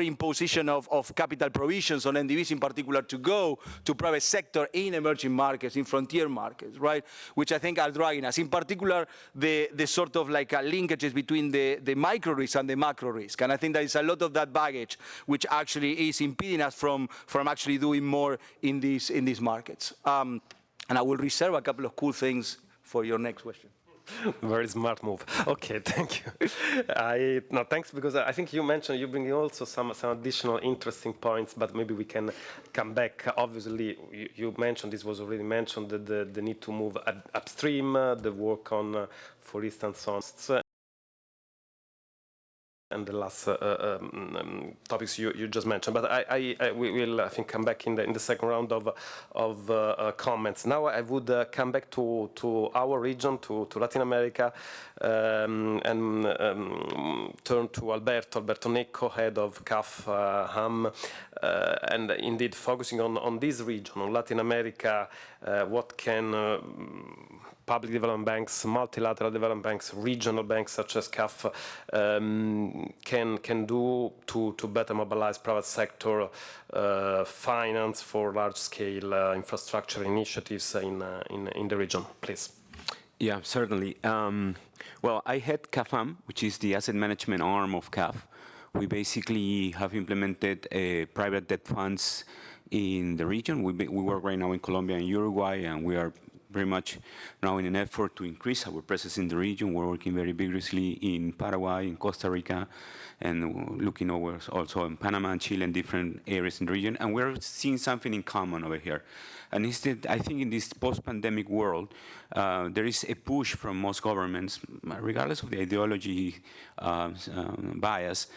imposition of capital provisions on NDVs in particular to go to private sector in emerging markets, in frontier markets, right? Which I think are dragging us. In particular, the sort of like linkages between the micro risk and the macro risk. And I think there is a lot of that baggage which actually is impeding us from actually doing more in these markets. And I will reserve a couple of cool things for your next question. Very smart move. Okay, thank you. No, thanks, because I think you bring also some additional interesting points, but maybe we can come back. Obviously, you mentioned, this was already mentioned, the need to move upstream, the work on, for instance, on and the last topics you just mentioned, but we will, I think, come back in the second round of comments. Now I would come back to our region, to Latin America, and turn to Alberto Necco, head of CAF HAM, and indeed focusing on this region, on Latin America. What can public development banks, multilateral development banks, regional banks such as CAF can do to better mobilize private sector finance for large-scale infrastructure initiatives in the region, please? Yeah, certainly. Well, I head CAFAM, which is the asset management arm of CAF. We basically have implemented private debt funds in the region. We work right now in Colombia and Uruguay, and we are very much now in an effort to increase our presence in the region. We're working very vigorously in Paraguay, in Costa Rica, and looking over also in Panama and Chile and different areas in the region. And we're seeing something in common over here. And instead, I think in this post-pandemic world, there is a push from most governments, regardless of the ideology bias,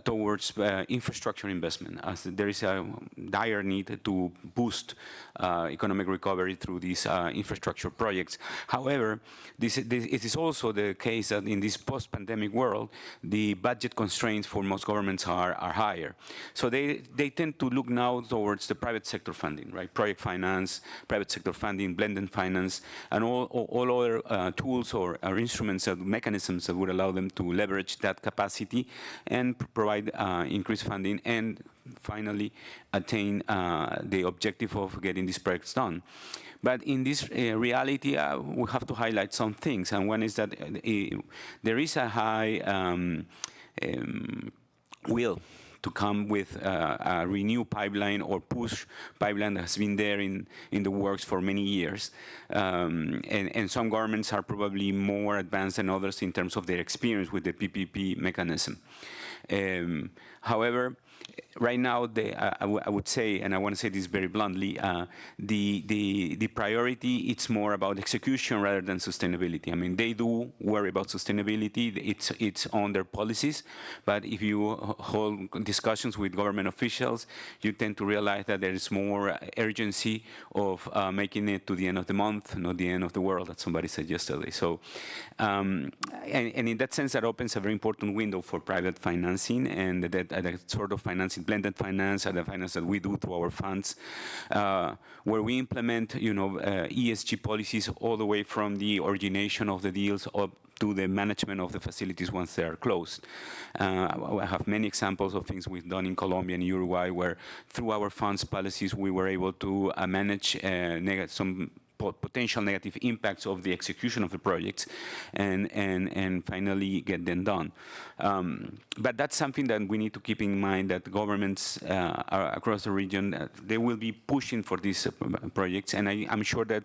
towards infrastructure investment, as there is a dire need to boost economic recovery through these infrastructure projects. However, it is also the case that in this post-pandemic world, the budget constraints for most governments are higher. So they tend to look now towards the private sector funding, right? Project finance, private sector funding, blended finance, and all other tools or instruments and mechanisms that would allow them to leverage that capacity and provide increased funding and finally attain the objective of getting these projects done. But in this reality, we have to highlight some things, and one is that there is a high will to come with a renewed pipeline or push pipeline that has been there in the works for many years. And some governments are probably more advanced than others in terms of their experience with the PPP mechanism. However, right now, I would say, and I want to say this very bluntly, the priority, it's more about execution rather than sustainability. I mean, they do worry about sustainability. It's on their policies. But if you hold discussions with government officials, you tend to realize that there is more urgency of making it to the end of the month, not the end of the world, as somebody said yesterday. So, and in that sense, that opens a very important window for private financing and that sort of financing, blended finance, and the finance that we do through our funds, where we implement, ESG policies all the way from the origination of the deals up to the management of the facilities once they are closed. I have many examples of things we've done in Colombia and Uruguay, where through our funds policies we were able to manage some potential negative impacts of the execution of the projects and finally get them done. But that's something that we need to keep in mind, that governments across the region, they will be pushing for these projects, and I'm sure that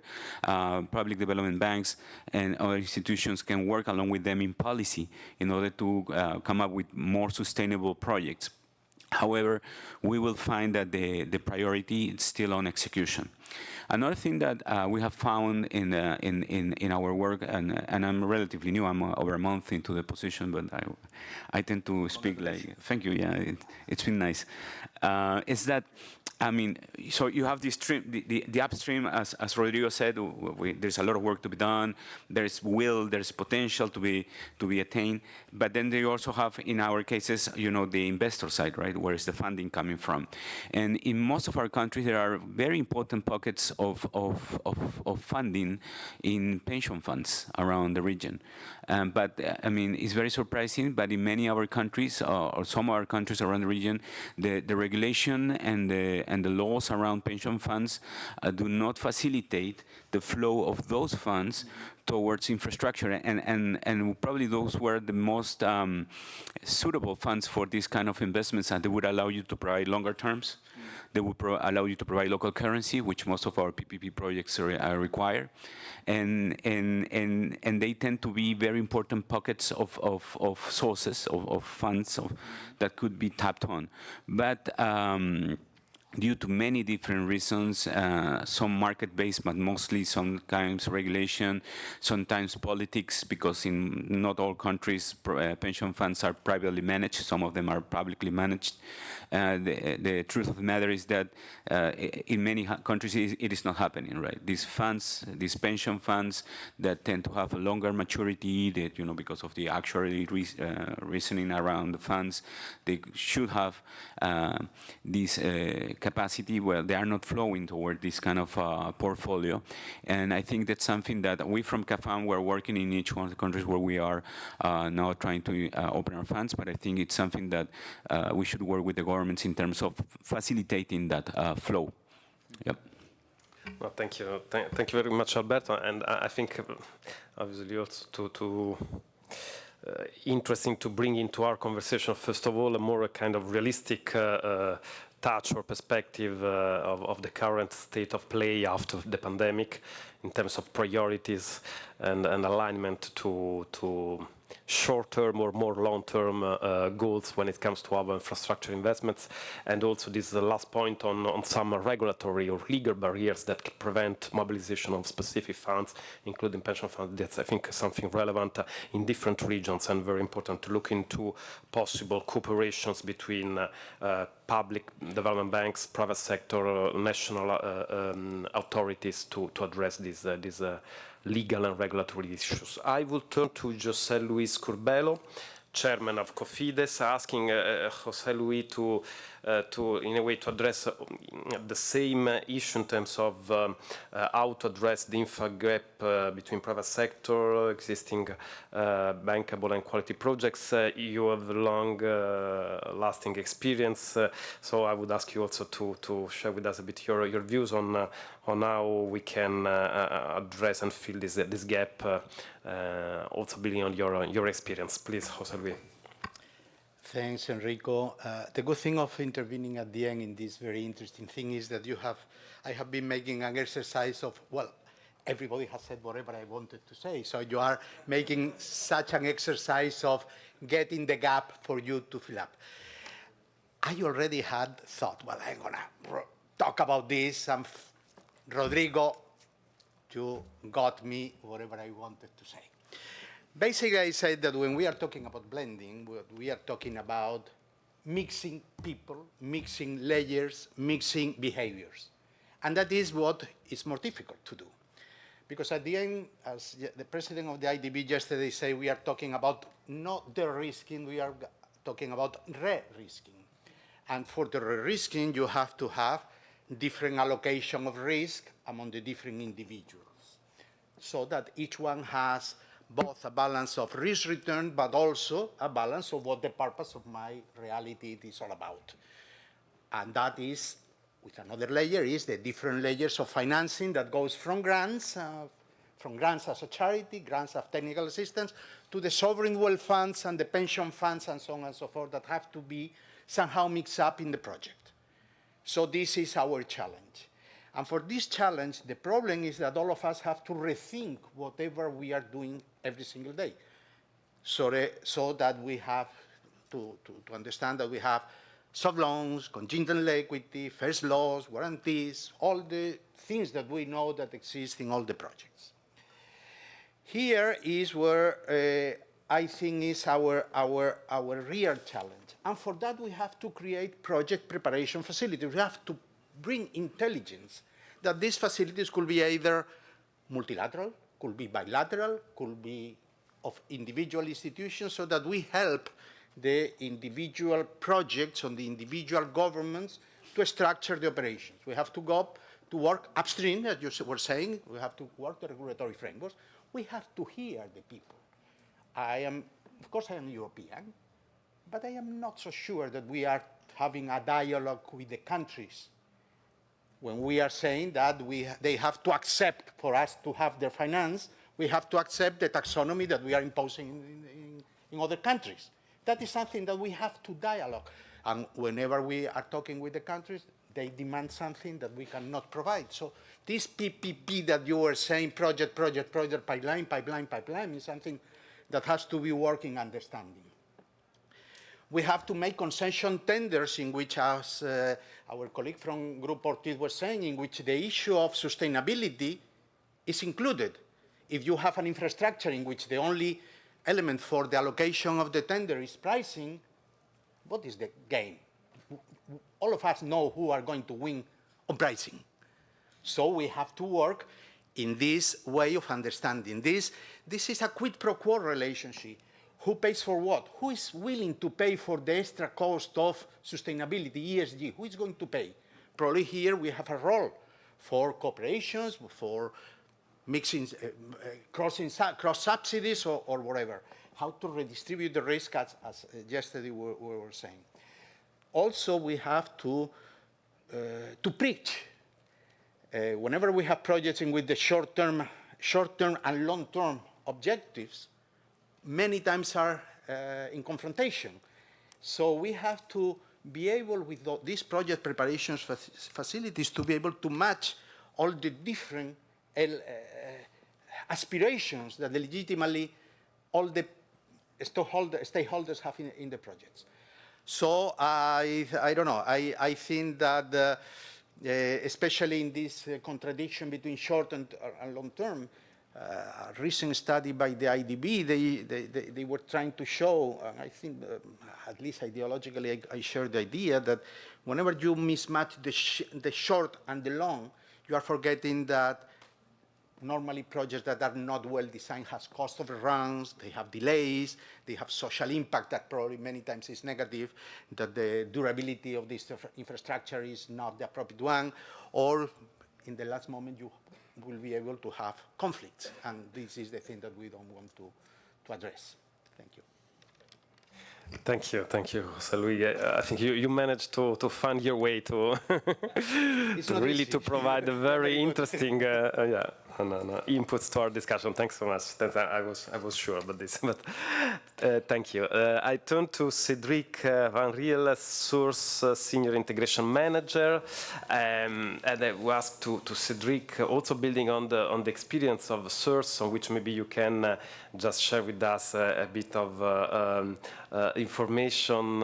public development banks and other institutions can work along with them in policy in order to come up with more sustainable projects. However, we will find that the priority is still on execution. Another thing that we have found in our work, and I'm relatively new, I'm over a month into the position, but I tend to speak like, thank you, yeah, it's been nice. Is that, I mean, so you have the stream, the upstream, as Rodrigo said, there's a lot of work to be done. There's will, there's potential to be attained. But then they also have, in our cases, you know, the investor side, right? Where is the funding coming from? And in most of our countries, there are very important pockets of funding in pension funds around the region. But I mean, it's very surprising. But in many of our countries, or some of our countries around the region, the regulation and the laws around pension funds do not facilitate the flow of those funds towards infrastructure, and probably those were the most suitable funds for these kind of investments, and they would allow you to provide longer terms. They would allow you to provide local currency, which most of our PPP projects require, and they tend to be very important pockets of sources of funds that could be tapped on, but. Due to many different reasons, some market-based, but mostly sometimes regulation, sometimes politics, because in not all countries pension funds are privately managed, some of them are publicly managed. The truth of the matter is that in many countries it is not happening, right? These funds, these pension funds that tend to have a longer maturity, that, you know, because of the actuary reasoning around the funds, they should have this capacity where they are not flowing toward this kind of portfolio. And I think that's something that we from CAFAM, we're working in each one of the countries where we are now trying to open our funds, but I think it's something that we should work with the governments in terms of facilitating that flow. Yep. Well, thank you. Thank you very much, Alberto. And I think, obviously, also interesting to bring into our conversation, first of all, a more kind of realistic touch or perspective of the current state of play after the pandemic in terms of priorities and alignment to short-term or more long-term goals when it comes to our infrastructure investments. And also this is the last point on some regulatory or legal barriers that prevent mobilization of specific funds, including pension funds. That's, I think, something relevant in different regions and very important to look into possible cooperations between public development banks, private sector, national authorities to address these legal and regulatory issues. I will turn to José Luis Curbelo, chairman of COFIDES, asking José Luis to in a way to address the same issue in terms of how to address the infra gap between private sector, existing bankable and quality projects. You have long lasting experience, so I would ask you also to share with us a bit your views on how we can address and fill this gap, also building on your experience. Please, José Luis. Thanks, Enrico. The good thing of intervening at the end in this very interesting thing is that I have been making an exercise of, well, everybody has said whatever I wanted to say. So you are making such an exercise of getting the gap for you to fill up. I already had thought, well, I'm going to talk about this. And Rodrigo, you got me whatever I wanted to say. Basically, I said that when we are talking about blending, we are talking about mixing people, mixing layers, mixing behaviors. And that is what is more difficult to do. Because at the end, as the president of the IDB yesterday said, we are talking about not de-risking, we are talking about re-risking. And for the re-risking, you have to have different allocation of risk among the different individuals, so that each one has both a balance of risk return, but also a balance of what the purpose of my reality is all about. And that is, with another layer, is the different layers of financing that goes from grants as a charity, grants as technical assistance, to the sovereign wealth funds and the pension funds and so on and so forth that have to be somehow mixed up in the project. So this is our challenge. And for this challenge, the problem is that all of us have to rethink whatever we are doing every single day. So that we have to understand that we have soft loans, contingent equity, first loss, guarantees, all the things that we know that exist in all the projects. Here is where I think, is our real challenge. And for that, we have to create project preparation facilities. We have to bring intelligence that these facilities could be either multilateral, could be bilateral, could be of individual institutions, so that we help the individual projects and the individual governments to structure the operations. We have to go to work upstream, as you were saying. We have to work the regulatory frameworks. We have to hear the people. Of course, I am European, but I am not so sure that we are having a dialogue with the countries when we are saying that they have to accept, for us to have their finance, we have to accept the taxonomy that we are imposing in other countries. That is something that we have to dialogue. And whenever we are talking with the countries, they demand something that we cannot provide. So this PPP that you were saying, project, pipeline, is something that has to be working understanding. We have to make concession tenders in which, as our colleague from Group Ortiz was saying, in which the issue of sustainability is included. If you have an infrastructure in which the only element for the allocation of the tender is pricing, what is the game? All of us know who are going to win on pricing. So we have to work in this way of understanding. This is a quid pro quo relationship. Who pays for what? Who is willing to pay for the extra cost of sustainability, ESG? Who is going to pay? Probably here we have a role for corporations, for mixing, cross subsidies or whatever. How to redistribute the risk, as yesterday we were saying. Also, we have to preach. Whenever we have projects in which the short-term and long-term objectives many times are in confrontation. So we have to be able, with these project preparations facilities, to be able to match all the different aspirations that legitimately all the stakeholders have in the projects. So I don't know, I think that especially in this contradiction between short and long term, a recent study by the IDB, they were trying to show, I think, at least ideologically, I share the idea that whenever you mismatch the short and the long, you are forgetting that normally projects that are not well designed has cost overruns, they have delays, they have social impact that probably many times is negative, that the durability of this infrastructure is not the appropriate one, or in the last moment you will be able to have conflicts. And this is the thing that we don't want to address. Thank you. Thank you, José Luis. I think you managed to find your way to really to provide a very interesting inputs to our discussion. Thanks so much. I was sure about this, but thank you. I turn to Cédric Van Riel, Source Senior Integration Manager, and I will ask to Cédric, also building on the experience of Source, on which maybe you can just share with us a bit of information.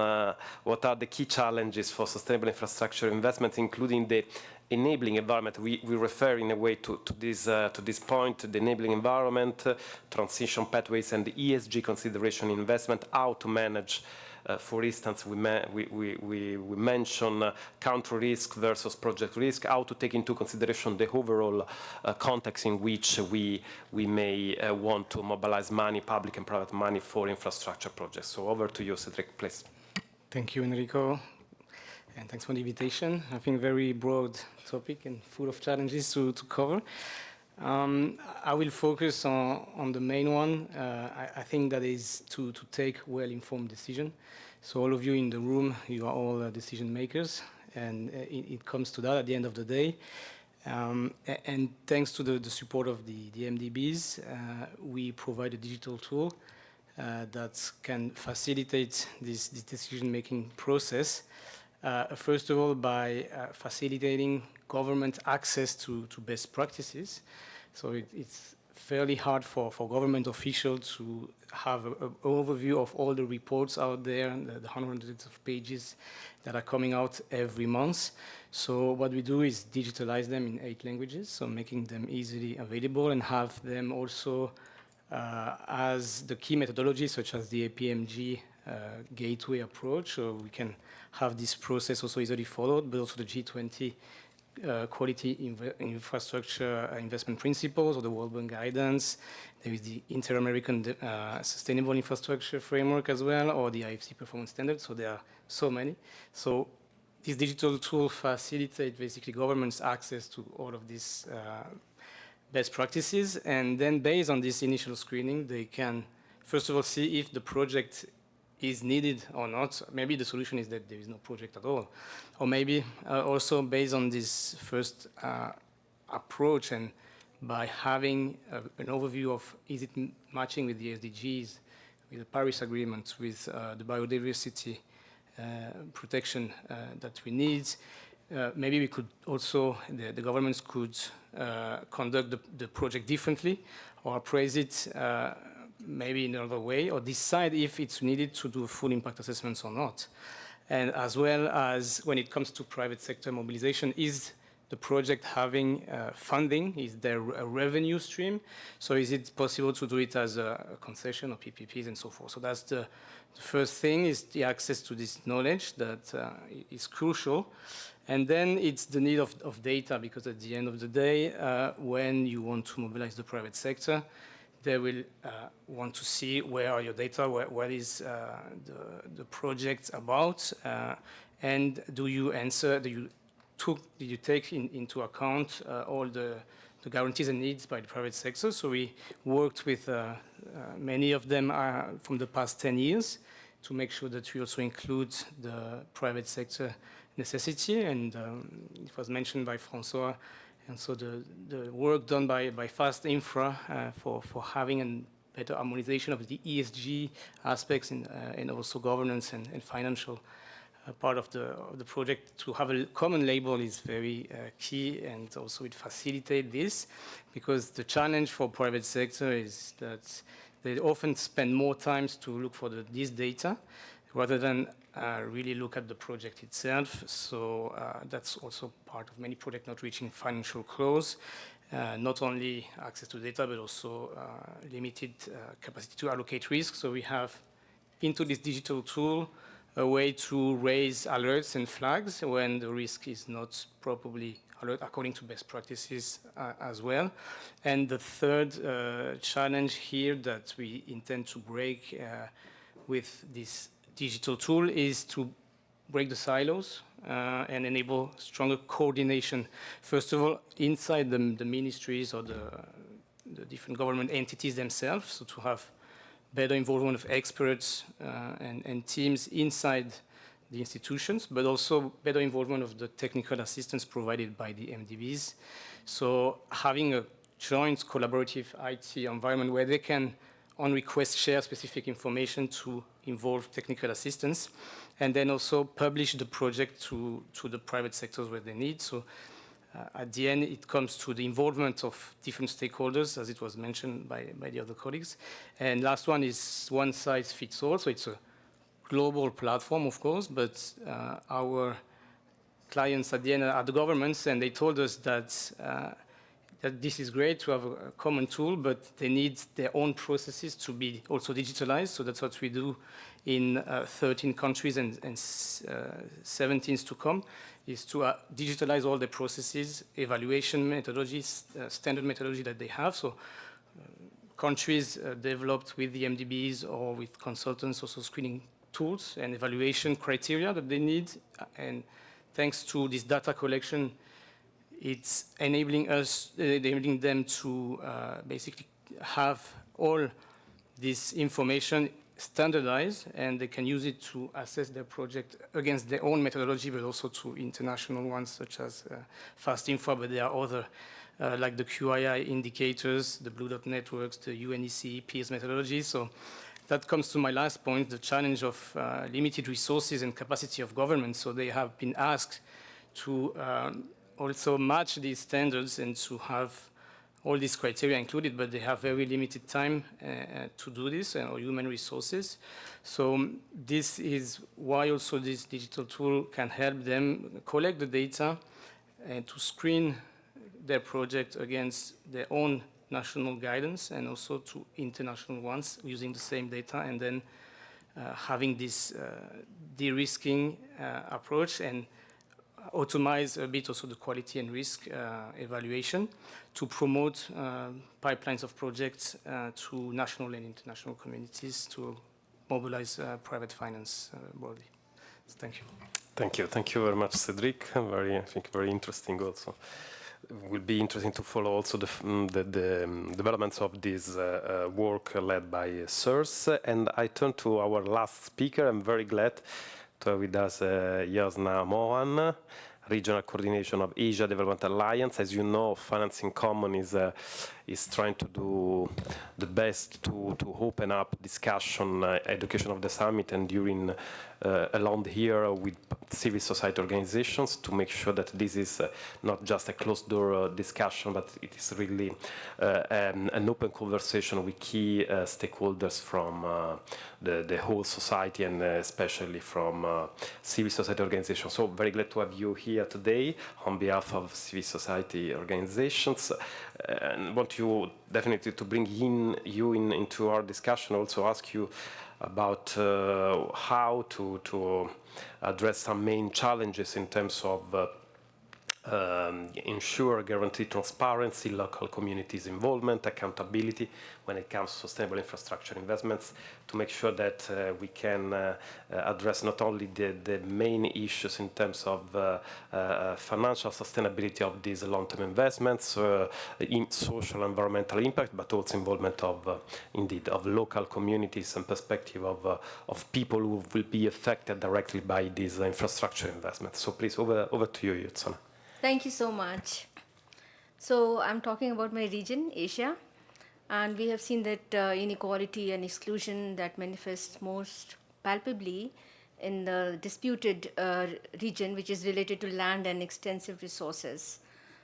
What are the key challenges for sustainable infrastructure investments, including the enabling environment? We refer in a way to this point, the enabling environment, transition pathways, and the ESG consideration investment, how to manage. For instance, we mention country risk versus project risk, how to take into consideration the overall context in which we may want to mobilize money, public and private money, for infrastructure projects. So over to you, Cédric, please. Thank you, Enrico, and thanks for the invitation. I think very broad topic and full of challenges to cover. I will focus on the main one. I think that is to take well-informed decision. So all of you in the room, you are all decision makers, and it comes to that at the end of the day. And thanks to the support of the MDBs, we provide a digital tool that can facilitate this decision-making process. First of all, by facilitating government access to best practices. So it's fairly hard for government officials to have an overview of all the reports out there, the hundreds of pages that are coming out every month. So what we do is digitalize them in 8 languages, so making them easily available, and have them also as the key methodologies, such as the APMG gateway approach, so we can have this process also easily followed, but also the G20 quality infrastructure investment principles or the World Bank guidance. There is the Inter-American Sustainable Infrastructure Framework as well, or the IFC Performance Standards. So there are so many. So this digital tool facilitates basically governments' access to all of these best practices. And then based on this initial screening, they can, first of all, see if the project is needed or not. Maybe the solution is that there is no project at all. Or maybe also based on this first approach and by having an overview of is it matching with the SDGs, with the Paris Agreement, with the biodiversity protection that we need. Maybe we could also, the governments could conduct the project differently or appraise it maybe in another way, or decide if it's needed to do full impact assessments or not. And as well as when it comes to private sector mobilization, is the project having funding? Is there a revenue stream? So is it possible to do it as a concession or PPPs and so forth? So that's the first thing, is the access to this knowledge that is crucial. And then it's the need of data, because at the end of the day, when you want to mobilize the private sector, they will want to see where are your data, what is the project about, and do you answer, did you take into account all the guarantees and needs by the private sector? So we worked with many of them from the past 10 years to make sure that we also include the private sector necessity, and it was mentioned by François. And so the work done by Fast Infra for having a better harmonization of the ESG aspects and also governance and financial part of the project to have a common label is very key, and also it facilitates this, because the challenge for private sector is that they often spend more time to look for this data rather than really look at the project itself. So that's also part of many projects not reaching financial close. Not only access to data, but also limited capacity to allocate risk. So we have into this digital tool a way to raise alerts and flags when the risk is not properly alert according to best practices as well. And the third challenge here that we intend to break with this digital tool is to break the silos and enable stronger coordination. First of all, inside the ministries or the different government entities themselves, so to have better involvement of experts and teams inside the institutions, but also better involvement of the technical assistance provided by the MDBs. So having a joint collaborative IT environment where they can on request share specific information to involve technical assistance, and then also publish the project to the private sectors where they need. So at the end, it comes to the involvement of different stakeholders, as it was mentioned by the other colleagues. And last one is one size fits all. So it's a global platform, of course, but our clients at the end are the governments, and they told us that that this is great to have a common tool, but they need their own processes to be also digitalized. So that's what we do in 13 countries and 17 to come, is to digitalize all the processes, evaluation methodologies, standard methodology that they have. So countries developed with the MDBs or with consultants, also screening tools and evaluation criteria that they need. And thanks to this data collection, it's enabling them to basically have all this information standardized, and they can use it to assess their project against their own methodology, but also to international ones such as Fast Infra, but there are other like the QII indicators, the Blue Dot networks, the UNECE peers methodology. So that comes to my last point, the challenge of limited resources and capacity of government. So they have been asked to also match these standards and to have all these criteria included, but they have very limited time to do this, or human resources. So this is why also this digital tool can help them collect the data and to screen their project against their own national guidance and also to international ones using the same data, and then having this de-risking approach and automate a bit also the quality and risk evaluation to promote pipelines of projects to national and international communities to mobilize private finance broadly. So thank you. Thank you. Thank you very much, Cedric. I think very interesting also. It will be interesting to follow also the developments of this work led by SIRS. And I turn to our last speaker. I'm very glad to have with us Jasna Mohan, Regional Coordination of Asia Development Alliance. As you know, Finance in Common is trying to do the best to open up discussion, education of the summit, and during along here with civil society organizations to make sure that this is not just a closed door discussion, but it is really an open conversation with key stakeholders from the whole society and especially from civil society organizations. So very glad to have you here today on behalf of civil society organizations. And want you definitely to bring you into our discussion, also ask you about how to address some main challenges in terms of ensure guaranteed transparency, local communities' involvement, accountability when it comes to sustainable infrastructure investments, to make sure that we can address not only the main issues in terms of financial sustainability of these long-term investments, in social and environmental impact, but also involvement of, indeed, of local communities and perspective of people who will be affected directly by these infrastructure investments. So please, over to you, Yutsana. Thank you so much. So I'm talking about my region, Asia, and we have seen that inequality and exclusion that manifests most palpably in the disputed region, which is related to land and extensive resources.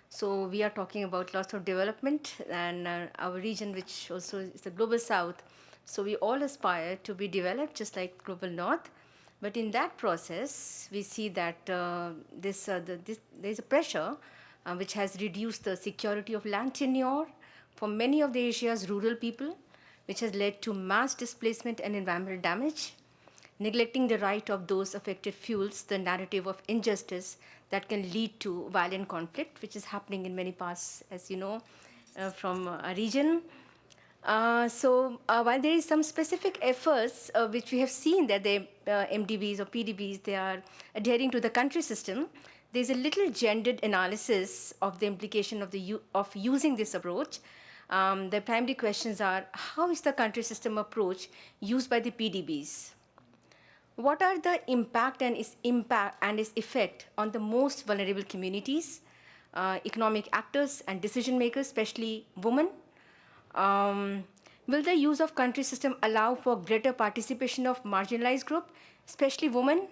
So we are talking about lots of development, and our region, which also is the global south. So we all aspire to be developed just like global north. But in that process, we see that there's a pressure which has reduced the security of land tenure for many of the Asia's rural people, which has led to mass displacement and environmental damage. Neglecting the right of those affected fuels the narrative of injustice that can lead to violent conflict, which is happening in many parts, as you know, from our region. While there is some specific efforts which we have seen that the MDBs or PDBs, they are adhering to the country system, there's a little gendered analysis of the implication of using this approach. The primary questions are, how is the country system approach used by the PDBs? What are the impact and its effect on the most vulnerable communities, economic actors and decision makers, especially women? Will the use of country system allow for greater participation of marginalized group, especially women?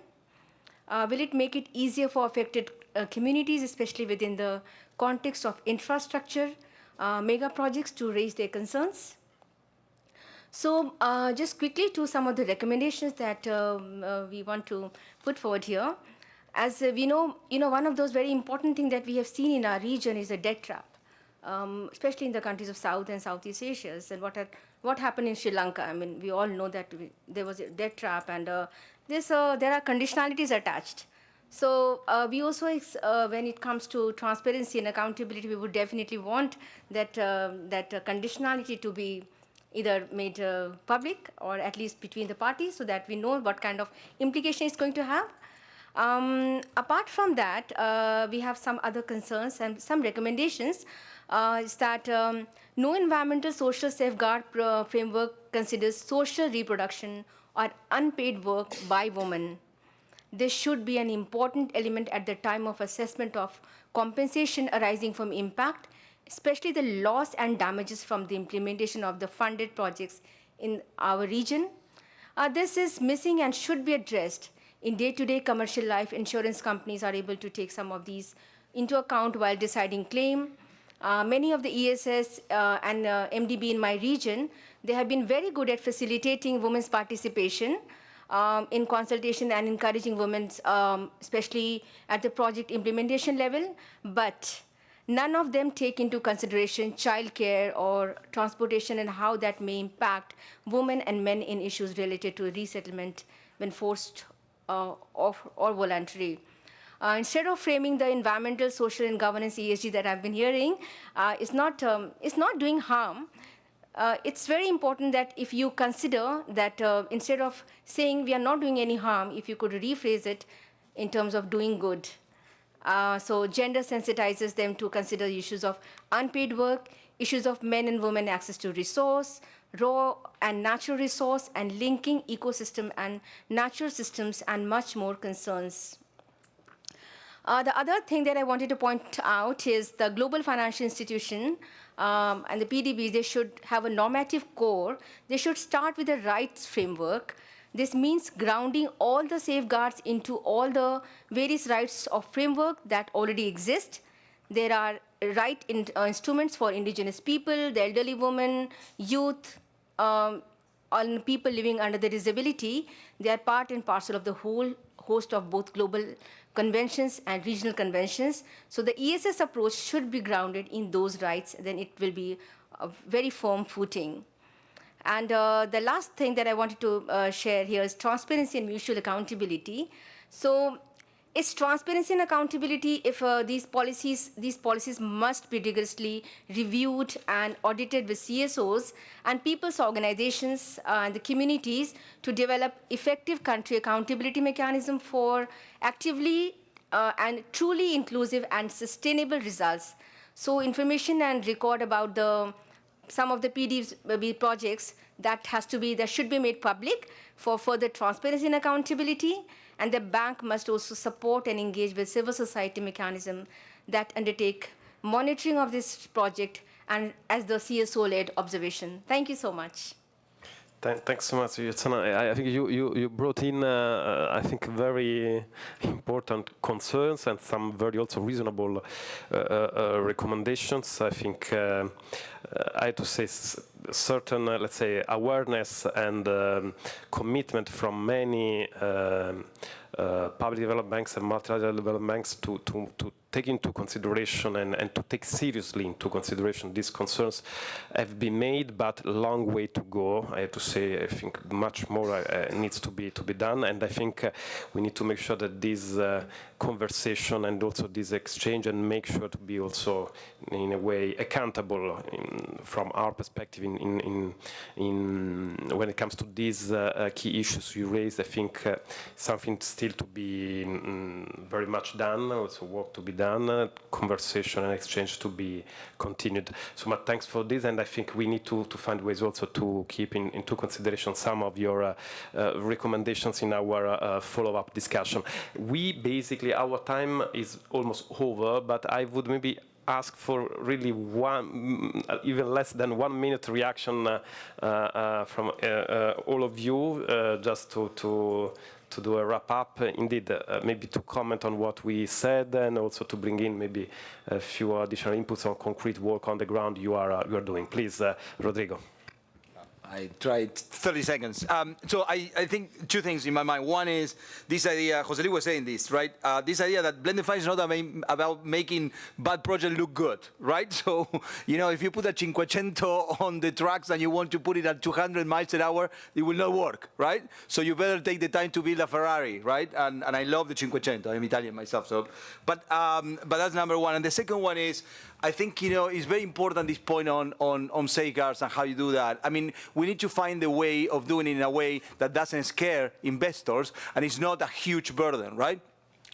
Will it make it easier for affected communities, especially within the context of infrastructure, mega projects, to raise their concerns? So just quickly to some of the recommendations that we want to put forward here. As we know, one of those very important things that we have seen in our region is a debt trap. Especially in the countries of South and Southeast Asia, and what happened in Sri Lanka. I mean, we all know that there was a debt trap, and there are conditionalities attached. So we also, when it comes to transparency and accountability, we would definitely want that conditionality to be either made public or at least between the parties, so that we know what kind of implication it's going to have. Apart from that, we have some other concerns and some recommendations. Is that no environmental social safeguard framework considers social reproduction or unpaid work by women. This should be an important element at the time of assessment of compensation arising from impact, especially the loss and damages from the implementation of the funded projects in our region. This is missing and should be addressed. In day-to-day commercial life, insurance companies are able to take some of these into account while deciding claim. Many of the ESS and MDB in my region, they have been very good at facilitating women's participation in consultation and encouraging women, especially at the project implementation level. But none of them take into consideration childcare or transportation and how that may impact women and men in issues related to resettlement when forced or voluntary. Instead of framing the environmental, social, and governance ESG that I've been hearing, it's not doing harm. It's very important that if you consider that instead of saying we are not doing any harm, if you could rephrase it in terms of doing good. So gender sensitizes them to consider issues of unpaid work, issues of men and women access to resource, raw and natural resource, and linking ecosystem and natural systems, and much more concerns. The other thing that I wanted to point out is the global financial institution and the PDB, they should have a normative core. They should start with a rights framework. This means grounding all the safeguards into all the various rights of framework that already exist. There are instruments for indigenous people, the elderly women, youth, all people living under the disability. They are part and parcel of the whole host of both global conventions and regional conventions. So the ESS approach should be grounded in those rights, then it will be a very firm footing. And the last thing that I wanted to share here is transparency and mutual accountability. So it's transparency and accountability if these policies must be rigorously reviewed and audited with CSOs and people's organizations and the communities to develop effective country accountability mechanism for actively and truly inclusive and sustainable results. So information and record about some of the PDB projects that should be made public for further transparency and accountability. And the bank must also support and engage with civil society mechanism that undertake monitoring of this project and as the CSO-led observation. Thank you so much. Thanks so much, Yatsana. I think you brought in, I think, very important concerns and some very also reasonable recommendations. I think I have to say certain, let's say, awareness and commitment from many public development banks and multilateral development banks to take into consideration and to take seriously into consideration these concerns have been made, but a long way to go. I have to say, I think much more needs to be done, and I think we need to make sure that this conversation and also this exchange and make sure to be also in a way accountable from our perspective in when it comes to these key issues you raised. I think something still to be very much done, also work to be done, conversation and exchange to be continued. So much thanks for this, and I think we need to find ways also to keep into consideration some of your recommendations in our follow-up discussion. We basically, our time is almost over, but I would maybe ask for really even less than 1 minute reaction from all of you, just to do a wrap up, indeed, maybe to comment on what we said and also to bring in maybe a few additional inputs on concrete work on the ground you are doing. Please, Rodrigo. I tried 30 seconds. So I think two things in my mind. One is this idea, Jose Luis was saying this, right? This idea that blended finance is not about making bad projects look good, right? So, you know, if you put a Cinquecento on the tracks and you want to put it at 200 miles an hour, it will not work, right? So you better take the time to build a Ferrari, right? And I love the Cinquecento. I'm Italian myself, so. But that's number one. And the second one is, I think, you know, it's very important, this point on safeguards and how you do that. I mean, we need to find a way of doing it in a way that doesn't scare investors and it's not a huge burden, right?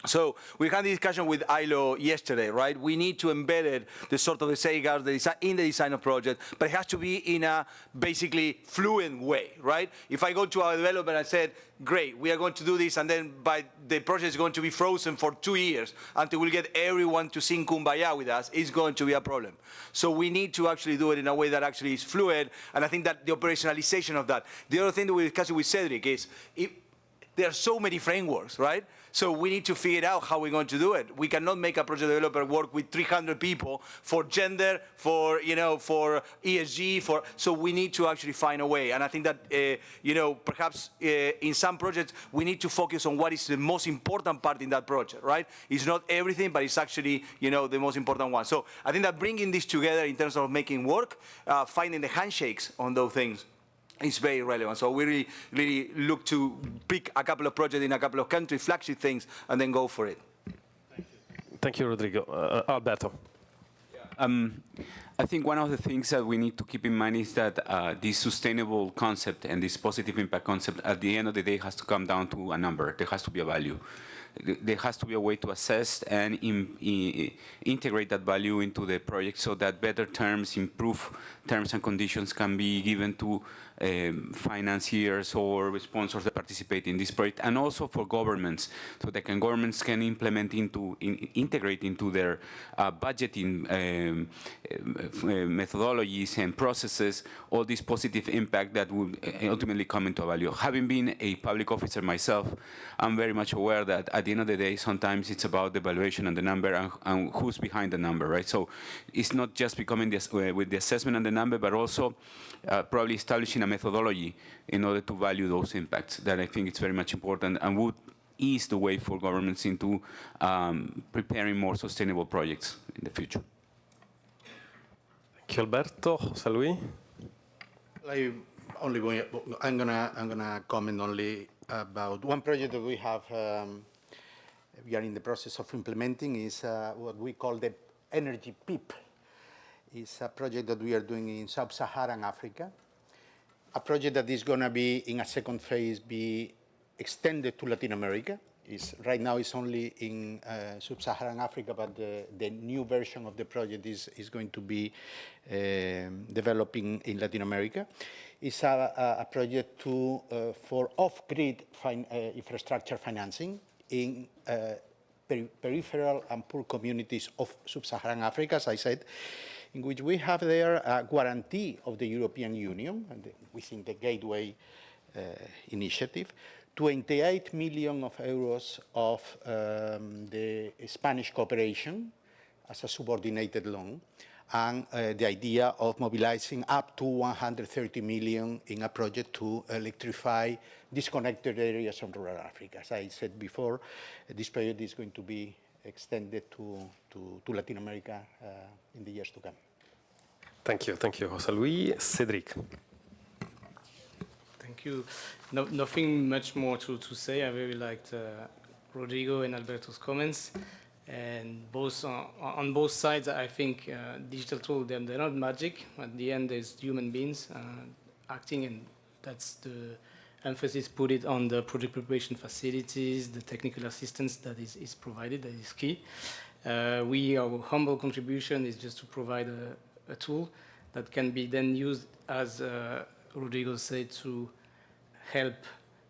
So we had a discussion with ILO yesterday, right? We need to embed it, the sort of the safeguards in the design of project, but it has to be in a basically fluent way, right? If I go to our developer and said, great, we are going to do this, and then the project is going to be frozen for 2 years until we get everyone to sing Kumbaya with us, it's going to be a problem. So we need to actually do it in a way that actually is fluid, and I think that the operationalization of that. The other thing that we discussed with Cedric is, there are so many frameworks, right? So we need to figure out how we're going to do it. We cannot make a project developer work with 300 people for gender, for for ESG, so we need to actually find a way. And I think that perhaps in some projects we need to focus on what is the most important part in that project, right? It's not everything, but it's actually the most important one. So I think that bringing this together in terms of making work, finding the handshakes on those things, is very relevant. So we really look to pick a couple of projects in a couple of countries, flagship things, and then go for it. Thank you, Rodrigo. Alberto. I think one of the things that we need to keep in mind is that this sustainable concept and this positive impact concept, at the end of the day, has to come down to a number. There has to be a value. There has to be a way to assess and integrate that value into the project so that better terms, improved terms and conditions can be given to financiers or sponsors that participate in this project, and also for governments, so that governments can integrate into their budgeting methodologies and processes all this positive impact that will ultimately come into a value. Having been a public officer myself, I'm very much aware that at the end of the day, sometimes it's about the valuation and the number and who's behind the number, right? So it's not just becoming this, with the assessment and the number, but also probably establishing a methodology in order to value those impacts that I think it's very much important and would ease the way for governments into preparing more sustainable projects in the future. Thank you, Alberto. José Luis? I'm gonna comment only about one project that we have. We are in the process of implementing is what we call the Energy PIP. It's a project that we are doing in sub-Saharan Africa. A project that is going to be, in a second phase, be extended to Latin America. Right now it's only in sub-Saharan Africa, but the new version of the project is going to be developing in Latin America. It's a project for off-grid infrastructure financing in peripheral and poor communities of sub-Saharan Africa, as I said, in which we have there a guarantee of the European Union and within the Gateway initiative, 28 million euros of the Spanish cooperation as a subordinated loan, and the idea of mobilizing up to 130 million in a project to electrify disconnected areas of rural Africa. As I said before, this project is going to be extended to Latin America in the years to come. Thank you, José Luis. Cédric. Thank you. Nothing much more to say. I very liked Rodrigo and Alberto's comments. And on both sides, I think digital tools, they're not magic. At the end, there's human beings acting, and that's the emphasis put it on the project preparation facilities, the technical assistance that is provided, that is key. Our humble contribution is just to provide a tool that can be then used, as Rodrigo said, to help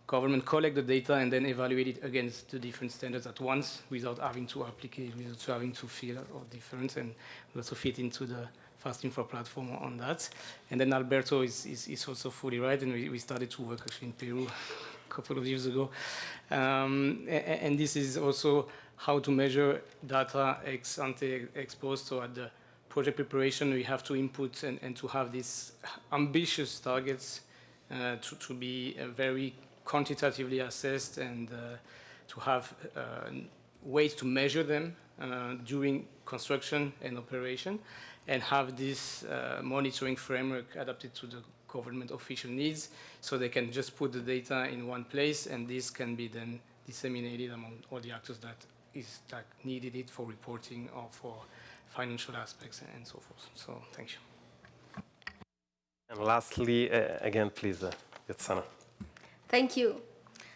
government collect the data and then evaluate it against the different standards at once without having to apply, without having to feel all different, and we also fit into the Fast Infra platform on that. And then Alberto is also fully right, and we started to work actually in Peru a couple of years ago. And this is also how to measure data ex ante, ex post. So at the project preparation, we have to input and to have these ambitious targets to be very quantitatively assessed and to have ways to measure them during construction and operation, and have this monitoring framework adapted to the government official needs, so they can just put the data in one place, and this can be then disseminated among all the actors that needed it for reporting or for financial aspects and so forth. So thank you. And lastly, again, please, Yatsana. Thank you.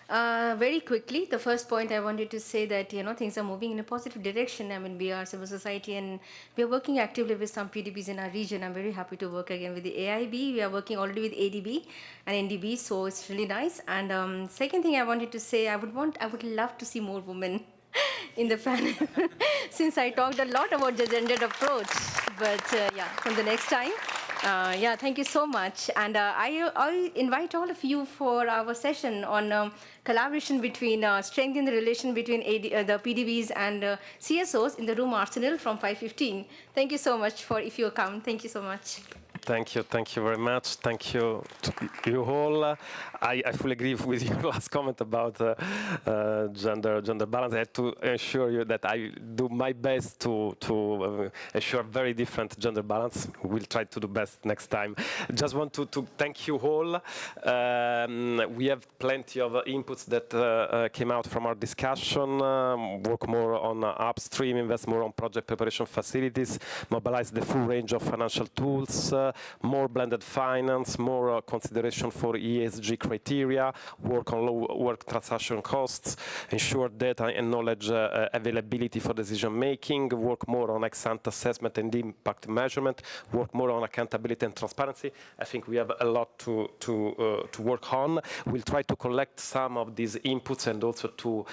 Very quickly, the first point I wanted to say that things are moving in a positive direction. I mean, we are civil society and we are working actively with some PDBs in our region. I'm very happy to work again with the AIB. We are working already with ADB and NDB, so it's really nice. And second thing I wanted to say, I would love to see more women in the panel, since I talked a lot about the gendered approach. But yeah, from the next time. Yeah, thank you so much. And I invite all of you for our session on collaboration between, strengthening the relation between the PDBs and CSOs in the room Arsenal from 5:15. Thank you so much for if you come. Thank you so much. Thank you very much. Thank you to you all. I fully agree with your last comment about gender balance. I have to assure you that I do my best to ensure very different gender balance. We'll try to do best next time. Just want to thank you all. We have plenty of inputs that came out from our discussion. Work more on upstream, invest more on project preparation facilities, mobilize the full range of financial tools, more blended finance, more consideration for ESG criteria, work on low work transaction costs, ensure data and knowledge availability for decision making, work more on ex-ante assessment and impact measurement, work more on accountability and transparency. I think we have a lot to work on. We'll try to collect some of these inputs and also to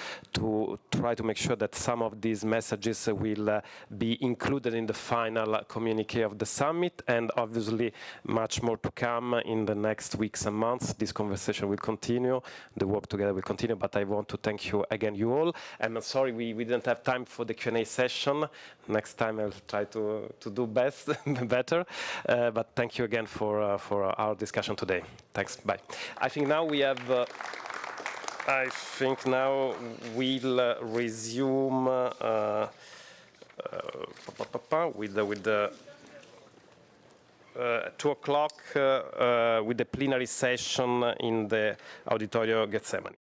try to make sure that some of these messages will be included in the final communique of the summit, and obviously much more to come in the next weeks and months. This conversation will continue, the work together will continue, but I want to thank you again, you all. I'm sorry we didn't have time for the Q&A session. Next time I'll try to do better. But thank you again for our discussion today. Thanks, bye. I think now we have, we'll resume with the 2 o'clock with the plenary session in the Auditorio Gethsemane.